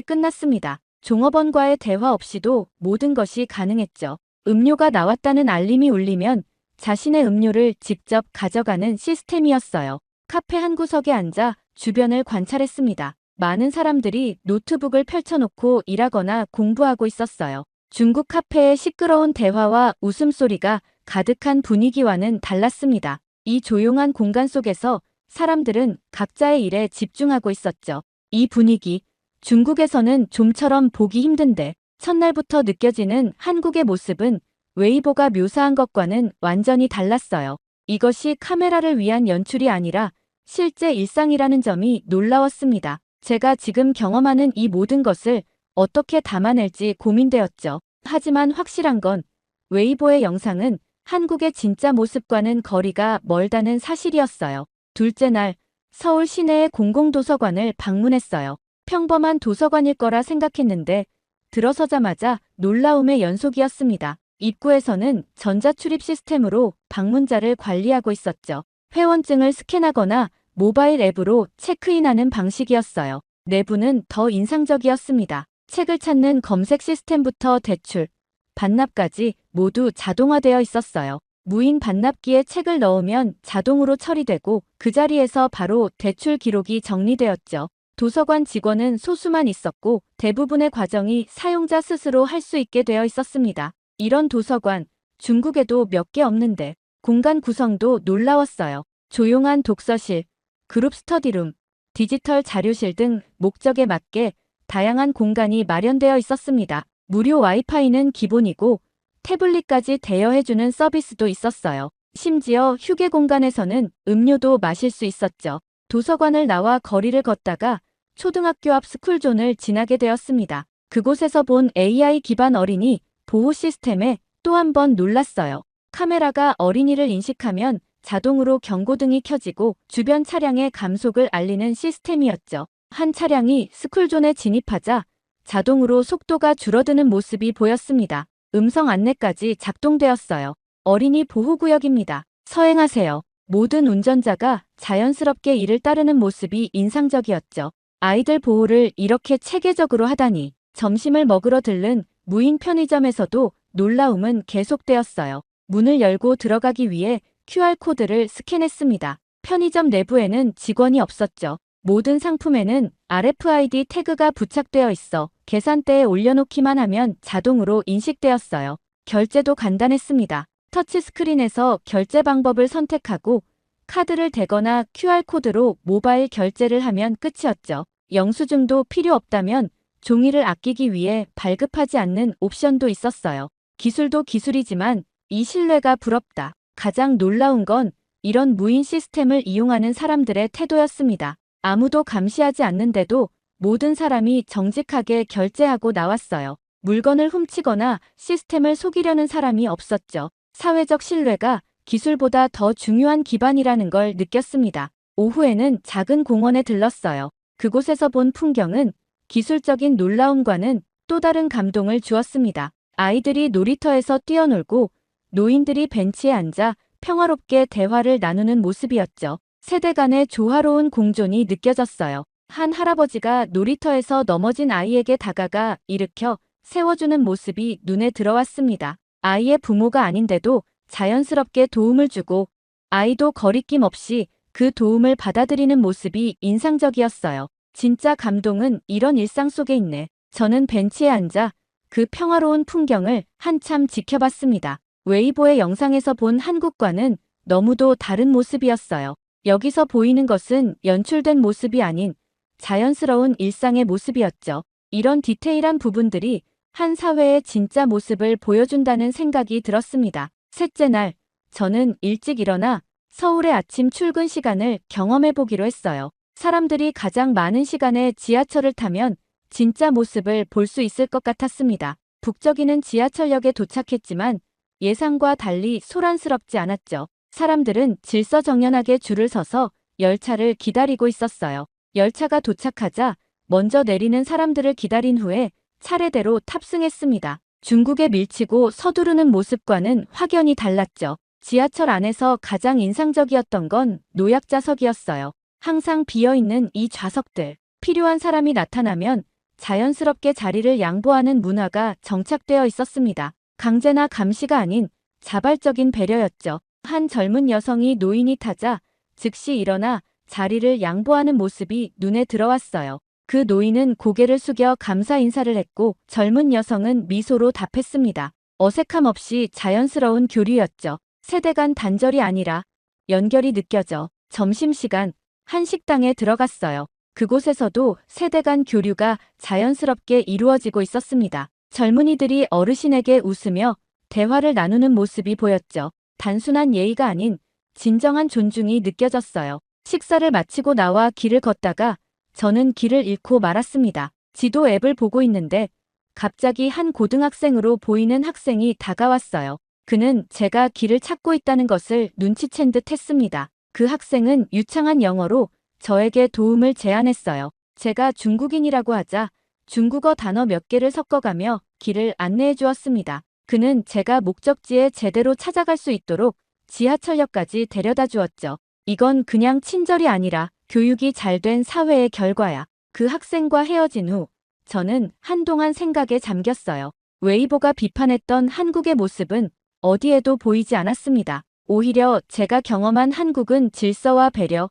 끝났습니다. 종업원과의 대화 없이도 모든 것이 가능했죠. 음료가 나왔다는 알림이 울리면 자신의 음료를 직접 가져가는 시스템이었어요. 카페 한 구석에 앉아 주변을 관찰했습니다. 많은 사람들이 노트북을 펼쳐놓고 일하거나 공부하고 있었어요. 중국 카페의 시끄러운 대화와 웃음소리가 가득한 분위기와는 달랐습니다. 이 조용한 공간 속에서 사람들은 각자의 일에 집중하고 있었죠. 이 분위기, 중국에서는 좀처럼 보기 힘든데 첫날부터 느껴지는 한국의 모습은 웨이보가 묘사한 것과는 완전히 달랐어요. 이것이 카메라를 위한 연출이 아니라 실제 일상이라는 점이 놀라웠습니다. 제가 지금 경험하는 이 모든 것을 어떻게 담아낼지 고민되었죠. 하지만 확실한 건 웨이보의 영상은 한국의 진짜 모습과는 거리가 멀다는 사실이었어요. 둘째 날, 서울 시내의 공공도서관을 방문했어요. 평범한 도서관일 거라 생각했는데 들어서자마자 놀라움의 연속이었습니다. 입구에서는 전자출입 시스템으로 방문자를 관리하고 있었죠. 회원증을 스캔하거나 모바일 앱으로 체크인하는 방식이었어요. 내부는 더 인상적이었습니다. 책을 찾는 검색 시스템부터 대출, 반납까지 모두 자동화되어 있었어요. 무인 반납기에 책을 넣으면 자동으로 처리되고 그 자리에서 바로 대출 기록이 정리되었죠. 도서관 직원은 소수만 있었고 대부분의 과정이 사용자 스스로 할 수 있게 되어 있었습니다. 이런 도서관, 중국에도 몇 개 없는데 공간 구성도 놀라웠어요. 조용한 독서실, 그룹 스터디룸, 디지털 자료실 등 목적에 맞게 다양한 공간이 마련되어 있었습니다. 무료 와이파이는 기본이고 태블릿까지 대여해주는 서비스도 있었어요. 심지어 휴게 공간에서는 음료도 마실 수 있었죠. 도서관을 나와 거리를 걷다가 초등학교 앞 스쿨존을 지나게 되었습니다. 그곳에서 본 AI 기반 어린이 보호 시스템에 또 한 번 놀랐어요. 카메라가 어린이를 인식하면 자동으로 경고등이 켜지고 주변 차량의 감속을 알리는 시스템이었죠. 한 차량이 스쿨존에 진입하자 자동으로 속도가 줄어드는 모습이 보였습니다. 음성 안내까지 작동되었어요. 어린이 보호구역입니다. 서행하세요. 모든 운전자가 자연스럽게 이를 따르는 모습이 인상적이었죠. 아이들 보호를 이렇게 체계적으로 하다니. 점심을 먹으러 들른 무인 편의점에서도 놀라움은 계속되었어요. 문을 열고 들어가기 위해 QR코드를 스캔했습니다. 편의점 내부에는 직원이 없었죠. 모든 상품에는 RFID 태그가 부착되어 있어 계산대에 올려놓기만 하면 자동으로 인식되었어요. 결제도 간단했습니다. 터치스크린에서 결제 방법을 선택하고 카드를 대거나 QR코드로 모바일 결제를 하면 끝이었죠. 영수증도 필요 없다면 종이를 아끼기 위해 발급하지 않는 옵션도 있었어요. 기술도 기술이지만 이 신뢰가 부럽다. 가장 놀라운 건 이런 무인 시스템을 이용하는 사람들의 태도였습니다. 아무도 감시하지 않는데도 모든 사람이 정직하게 결제하고 나왔어요. 물건을 훔치거나 시스템을 속이려는 사람이 없었죠. 사회적 신뢰가 기술보다 더 중요한 기반이라는 걸 느꼈습니다. 오후에는 작은 공원에 들렀어요. 그곳에서 본 풍경은 기술적인 놀라움과는 또 다른 감동을 주었습니다. 아이들이 놀이터에서 뛰어놀고 노인들이 벤치에 앉아 평화롭게 대화를 나누는 모습이었죠. 세대 간의 조화로운 공존이 느껴졌어요. 한 할아버지가 놀이터에서 넘어진 아이에게 다가가 일으켜 세워주는 모습이 눈에 들어왔습니다. 아이의 부모가 아닌데도 자연스럽게 도움을 주고 아이도 거리낌 없이 그 도움을 받아들이는 모습이 인상적이었어요. 진짜 감동은 이런 일상 속에 있네. 저는 벤치에 앉아 그 평화로운 풍경을 한참 지켜봤습니다. 웨이보의 영상에서 본 한국과는 너무도 다른 모습이었어요. 여기서 보이는 것은 연출된 모습이 아닌 자연스러운 일상의 모습이었죠. 이런 디테일한 부분들이 한 사회의 진짜 모습을 보여준다는 생각이 들었습니다. 셋째 날, 저는 일찍 일어나 서울의 아침 출근 시간을 경험해보기로 했어요. 사람들이 가장 많은 시간에 지하철을 타면 진짜 모습을 볼 수 있을 것 같았습니다. 북적이는 지하철역에 도착했지만 예상과 달리 소란스럽지 않았죠. 사람들은 질서정연하게 줄을 서서 열차를 기다리고 있었어요. 열차가 도착하자 먼저 내리는 사람들을 기다린 후에 차례대로 탑승했습니다. 중국에 밀치고 서두르는 모습과는 확연히 달랐죠. 지하철 안에서 가장 인상적이었던 건 노약자석이었어요. 항상 비어있는 이 좌석들. 필요한 사람이 나타나면 자연스럽게 자리를 양보하는 문화가 정착되어 있었습니다. 강제나 감시가 아닌 자발적인 배려였죠. 한 젊은 여성이 노인이 타자 즉시 일어나 자리를 양보하는 모습이 눈에 들어왔어요. 그 노인은 고개를 숙여 감사 인사를 했고 젊은 여성은 미소로 답했습니다. 어색함 없이 자연스러운 교류였죠. 세대 간 단절이 아니라 연결이 느껴져. 점심시간 한 식당에 들어갔어요. 그곳에서도 세대 간 교류가 자연스럽게 이루어지고 있었습니다. 젊은이들이 어르신에게 웃으며 대화를 나누는 모습이 보였죠. 단순한 예의가 아닌 진정한 존중이 느껴졌어요. 식사를 마치고 나와 길을 걷다가 저는 길을 잃고 말았습니다. 지도 앱을 보고 있는데 갑자기 한 고등학생으로 보이는 학생이 다가왔어요. 그는 제가 길을 찾고 있다는 것을 눈치챈 듯 했습니다. 그 학생은 유창한 영어로 저에게 도움을 제안했어요. 제가 중국인이라고 하자 중국어 단어 몇 개를 섞어가며 길을 안내해 주었습니다. 그는 제가 목적지에 제대로 찾아갈 수 있도록 지하철역까지 데려다 주었죠. 이건 그냥 친절이 아니라 교육이 잘 된 사회의 결과야. 그 학생과 헤어진 후 저는 한동안 생각에 잠겼어요. 웨이보가 비판했던 한국의 모습은 어디에도 보이지 않았습니다. 오히려 제가 경험한 한국은 질서와 배려,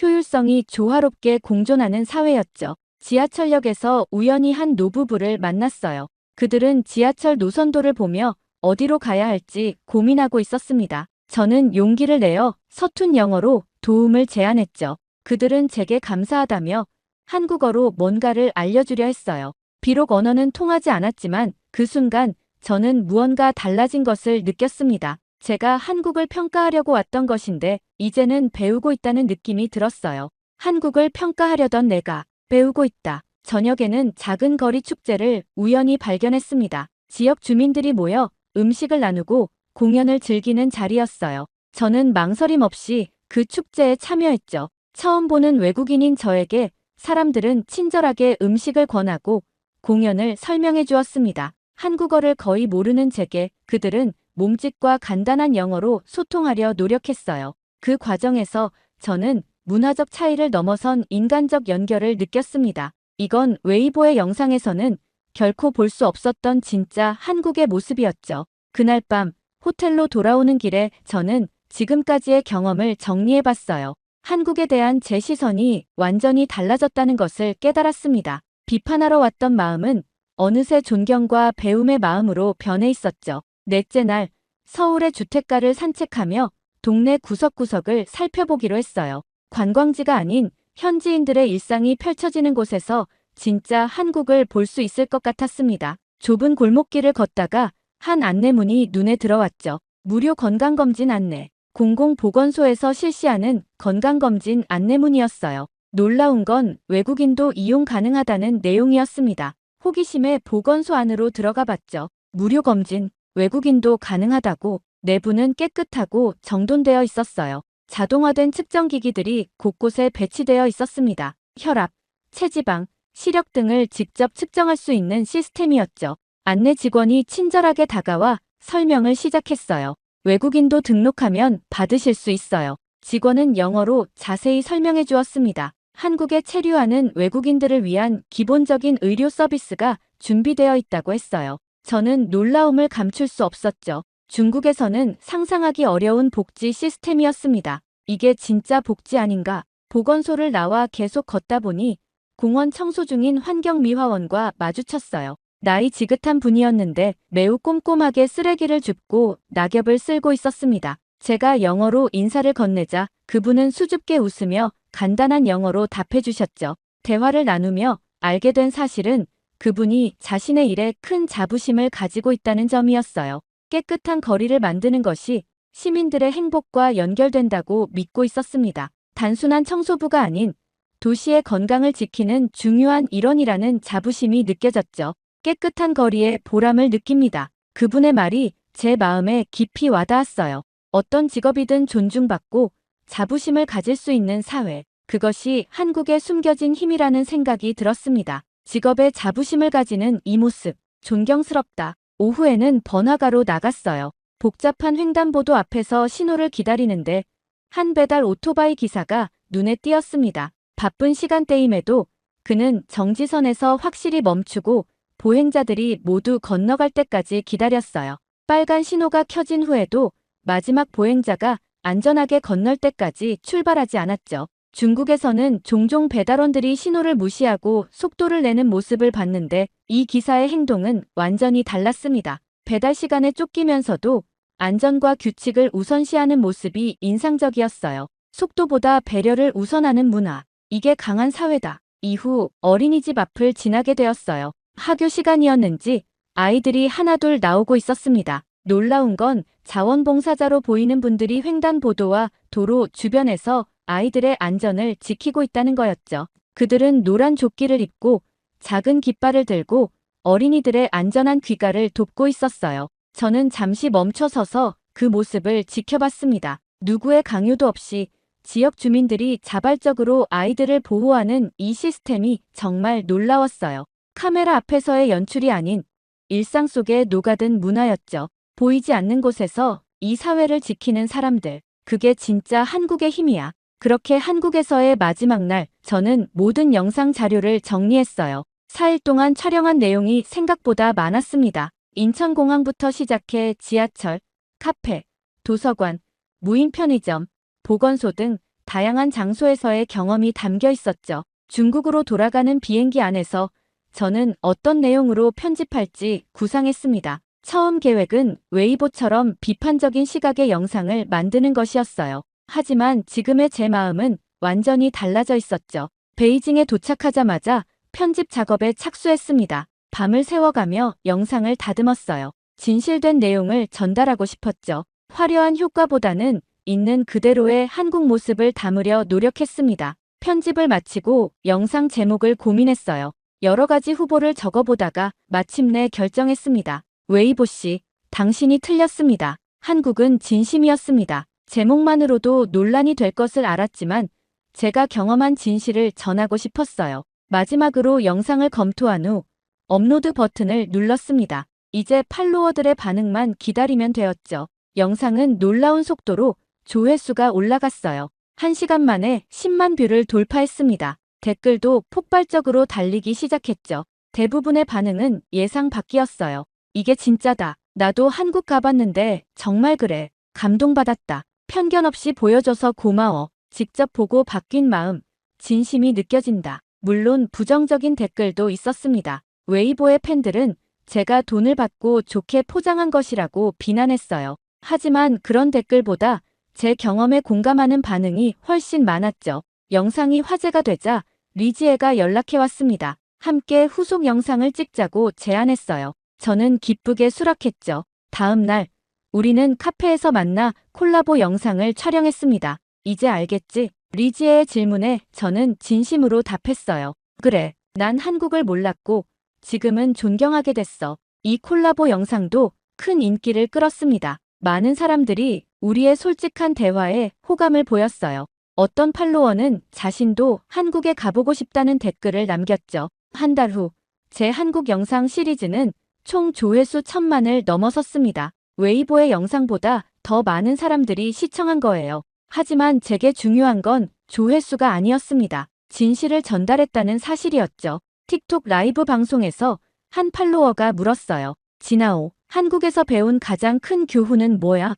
효율성이 조화롭게 공존하는 사회였죠. 지하철역에서 우연히 한 노부부를 만났어요. 그들은 지하철 노선도를 보며 어디로 가야 할지 고민하고 있었습니다. 저는 용기를 내어 서툰 영어로 도움을 제안했죠. 그들은 제게 감사하다며 한국어로 뭔가를 알려주려 했어요. 비록 언어는 통하지 않았지만 그 순간 저는 무언가 달라진 것을 느꼈습니다. 제가 한국을 평가하려고 왔던 것인데 이제는 배우고 있다는 느낌이 들었어요. 한국을 평가하려던 내가 배우고 있다. 저녁에는 작은 거리 축제를 우연히 발견했습니다. 지역 주민들이 모여 음식을 나누고 공연을 즐기는 자리였어요. 저는 망설임 없이 그 축제에 참여했죠. 처음 보는 외국인인 저에게 사람들은 친절하게 음식을 권하고 공연을 설명해 주었습니다. 한국어를 거의 모르는 제게 그들은 몸짓과 간단한 영어로 소통하려 노력했어요. 그 과정에서 저는 문화적 차이를 넘어선 인간적 연결을 느꼈습니다. 이건 웨이보의 영상에서는 결코 볼 수 없었던 진짜 한국의 모습이었죠. 그날 밤 호텔로 돌아오는 길에 저는 지금까지의 경험을 정리해봤어요. 한국에 대한 제 시선이 완전히 달라졌다는 것을 깨달았습니다. 비판하러 왔던 마음은 어느새 존경과 배움의 마음으로 변해 있었죠. 넷째 날, 서울의 주택가를 산책하며 동네 구석구석을 살펴보기로 했어요. 관광지가 아닌 현지인들의 일상이 펼쳐지는 곳에서 진짜 한국을 볼 수 있을 것 같았습니다. 좁은 골목길을 걷다가 한 안내문이 눈에 들어왔죠. 무료 건강검진 안내. 공공보건소에서 실시하는 건강검진 안내문이었어요. 놀라운 건 외국인도 이용 가능하다는 내용이었습니다. 호기심에 보건소 안으로 들어가 봤죠. 무료 검진, 외국인도 가능하다고. 내부는 깨끗하고 정돈되어 있었어요. 자동화된 측정기기들이 곳곳에 배치되어 있었습니다. 혈압, 체지방, 시력 등을 직접 측정할 수 있는 시스템이었죠. 안내 직원이 친절하게 다가와 설명을 시작했어요. 외국인도 등록하면 받으실 수 있어요. 직원은 영어로 자세히 설명해 주었습니다. 한국에 체류하는 외국인들을 위한 기본적인 의료 서비스가 준비되어 있다고 했어요. 저는 놀라움을 감출 수 없었죠. 중국에서는 상상하기 어려운 복지 시스템이었습니다. 이게 진짜 복지 아닌가? 보건소를 나와 계속 걷다 보니 공원 청소 중인 환경미화원과 마주쳤어요. 나이 지긋한 분이었는데 매우 꼼꼼하게 쓰레기를 줍고 낙엽을 쓸고 있었습니다. 제가 영어로 인사를 건네자 그분은 수줍게 웃으며 간단한 영어로 답해주셨죠. 대화를 나누며 알게 된 사실은 그분이 자신의 일에 큰 자부심을 가지고 있다는 점이었어요. 깨끗한 거리를 만드는 것이 시민들의 행복과 연결된다고 믿고 있었습니다. 단순한 청소부가 아닌 도시의 건강을 지키는 중요한 일원이라는 자부심이 느껴졌죠. 깨끗한 거리에 보람을 느낍니다. 그분의 말이 제 마음에 깊이 와닿았어요. 어떤 직업이든 존중받고 자부심을 가질 수 있는 사회. 그것이 한국의 숨겨진 힘이라는 생각이 들었습니다. 직업에 자부심을 가지는 이 모습, 존경스럽다. 오후에는 번화가로 나갔어요. 복잡한 횡단보도 앞에서 신호를 기다리는데 한 배달 오토바이 기사가 눈에 띄었습니다. 바쁜 시간대임에도 그는 정지선에서 확실히 멈추고 보행자들이 모두 건너갈 때까지 기다렸어요. 빨간 신호가 켜진 후에도 마지막 보행자가 안전하게 건널 때까지 출발하지 않았죠. 중국에서는 종종 배달원들이 신호를 무시하고 속도를 내는 모습을 봤는데 이 기사의 행동은 완전히 달랐습니다. 배달 시간에 쫓기면서도 안전과 규칙을 우선시하는 모습이 인상적이었어요. 속도보다 배려를 우선하는 문화. 이게 강한 사회다. 이후 어린이집 앞을 지나게 되었어요. 학교 시간이었는지 아이들이 하나둘 나오고 있었습니다. 놀라운 건 자원봉사자로 보이는 분들이 횡단보도와 도로 주변에서 아이들의 안전을 지키고 있다는 거였죠. 그들은 노란 조끼를 입고 작은 깃발을 들고 어린이들의 안전한 귀가를 돕고 있었어요. 저는 잠시 멈춰서서 그 모습을 지켜봤습니다. 누구의 강요도 없이 지역 주민들이 자발적으로 아이들을 보호하는 이 시스템이 정말 놀라웠어요. 카메라 앞에서의 연출이 아닌 일상 속에 녹아든 문화였죠. 보이지 않는 곳에서 이 사회를 지키는 사람들. 그게 진짜 한국의 힘이야. 그렇게 한국에서의 마지막 날, 저는 모든 영상 자료를 정리했어요. 4일 동안 촬영한 내용이 생각보다 많았습니다. 인천공항부터 시작해 지하철, 카페, 도서관, 무인 편의점, 보건소 등 다양한 장소에서의 경험이 담겨 있었죠. 중국으로 돌아가는 비행기 안에서 저는 어떤 내용으로 편집할지 구상했습니다. 처음 계획은 웨이보처럼 비판적인 시각의 영상을 만드는 것이었어요. 하지만 지금의 제 마음은 완전히 달라져 있었죠. 베이징에 도착하자마자 편집 작업에 착수했습니다. 밤을 새워가며 영상을 다듬었어요. 진실된 내용을 전달하고 싶었죠. 화려한 효과보다는 있는 그대로의 한국 모습을 담으려 노력했습니다. 편집을 마치고 영상 제목을 고민했어요. 여러 가지 후보를 적어보다가 마침내 결정했습니다. 웨이보 씨, 당신이 틀렸습니다. 한국은 진심이었습니다. 제목만으로도 논란이 될 것을 알았지만 제가 경험한 진실을 전하고 싶었어요. 마지막으로 영상을 검토한 후 업로드 버튼을 눌렀습니다. 이제 팔로워들의 반응만 기다리면 되었죠. 영상은 놀라운 속도로 조회수가 올라갔어요. 1시간 만에 10만 뷰를 돌파했습니다. 댓글도 폭발적으로 달리기 시작했죠. 대부분의 반응은 예상 밖이었어요. 이게 진짜다. 나도 한국 가봤는데 정말 그래. 감동받았다. 편견 없이 보여줘서 고마워. 직접 보고 바뀐 마음, 진심이 느껴진다. 물론 부정적인 댓글도 있었습니다. 웨이보의 팬들은 제가 돈을 받고 좋게 포장한 것이라고 비난했어요. 하지만 그런 댓글보다 제 경험에 공감하는 반응이 훨씬 많았죠. 영상이 화제가 되자 리지에가 연락해왔습니다. 함께 후속 영상을 찍자고 제안했어요. 저는 기쁘게 수락했죠. 다음 날 우리는 카페에서 만나 콜라보 영상을 촬영했습니다. 이제 알겠지? 리지의 질문에 저는 진심으로 답했어요. 그래, 난 한국을 몰랐고 지금은 존경하게 됐어. 이 콜라보 영상도 큰 인기를 끌었습니다. 많은 사람들이 우리의 솔직한 대화에 호감을 보였어요. 어떤 팔로워는 자신도 한국에 가보고 싶다는 댓글을 남겼죠. 한 달 후, 제 한국 영상 시리즈는 총 조회수 1000만을 넘어섰습니다. 웨이보의 영상보다 더 많은 사람들이 시청한 거예요. 하지만 제게 중요한 건 조회수가 아니었습니다. 진실을 전달했다는 사실이었죠. 틱톡 라이브 방송에서 한 팔로워가 물었어요. 진아오, 한국에서 배운 가장 큰 교훈은 뭐야?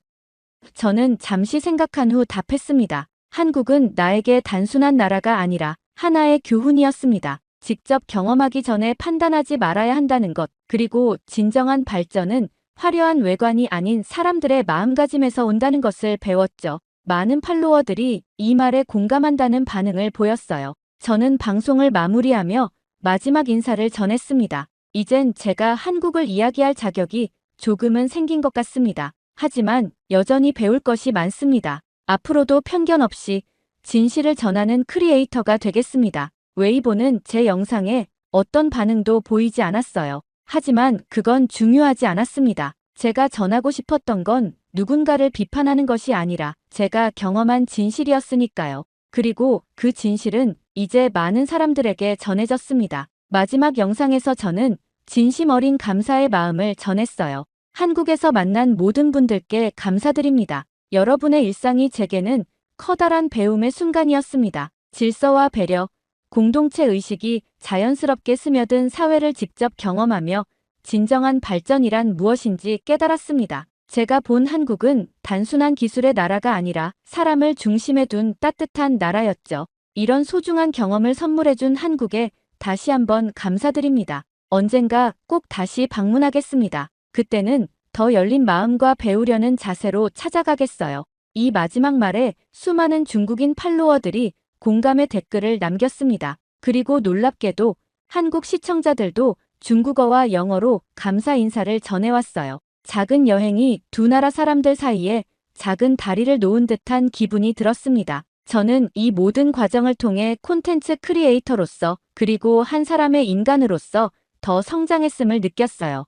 저는 잠시 생각한 후 답했습니다. 한국은 나에게 단순한 나라가 아니라 하나의 교훈이었습니다. 직접 경험하기 전에 판단하지 말아야 한다는 것, 그리고 진정한 발전은 화려한 외관이 아닌 사람들의 마음가짐에서 온다는 것을 배웠죠. 많은 팔로워들이 이 말에 공감한다는 반응을 보였어요. 저는 방송을 마무리하며 마지막 인사를 전했습니다. 이젠 제가 한국을 이야기할 자격이 조금은 생긴 것 같습니다. 하지만 여전히 배울 것이 많습니다. 앞으로도 편견 없이 진실을 전하는 크리에이터가 되겠습니다. 웨이보는 제 영상에 어떤 반응도 보이지 않았어요. 하지만 그건 중요하지 않았습니다. 제가 전하고 싶었던 건 누군가를 비판하는 것이 아니라 제가 경험한 진실이었으니까요. 그리고 그 진실은 이제 많은 사람들에게 전해졌습니다. 마지막 영상에서 저는 진심 어린 감사의 마음을 전했어요. 한국에서 만난 모든 분들께 감사드립니다. 여러분의 일상이 제게는 커다란 배움의 순간이었습니다. 질서와 배려, 공동체 의식이 자연스럽게 스며든 사회를 직접 경험하며 진정한 발전이란 무엇인지 깨달았습니다. 제가 본 한국은 단순한 기술의 나라가 아니라 사람을 중심에 둔 따뜻한 나라였죠. 이런 소중한 경험을 선물해준 한국에 다시 한번 감사드립니다. 언젠가 꼭 다시 방문하겠습니다. 그때는 더 열린 마음과 배우려는 자세로 찾아가겠어요. 이 마지막 말에 수많은 중국인 팔로워들이 공감의 댓글을 남겼습니다. 그리고 놀랍게도 한국 시청자들도 중국어와 영어로 감사 인사를 전해왔어요. 작은 여행이 두 나라 사람들 사이에 작은 다리를 놓은 듯한 기분이 들었습니다. 저는 이 모든 과정을 통해 콘텐츠 크리에이터로서 그리고 한 사람의 인간으로서 더 성장했음을 느꼈어요.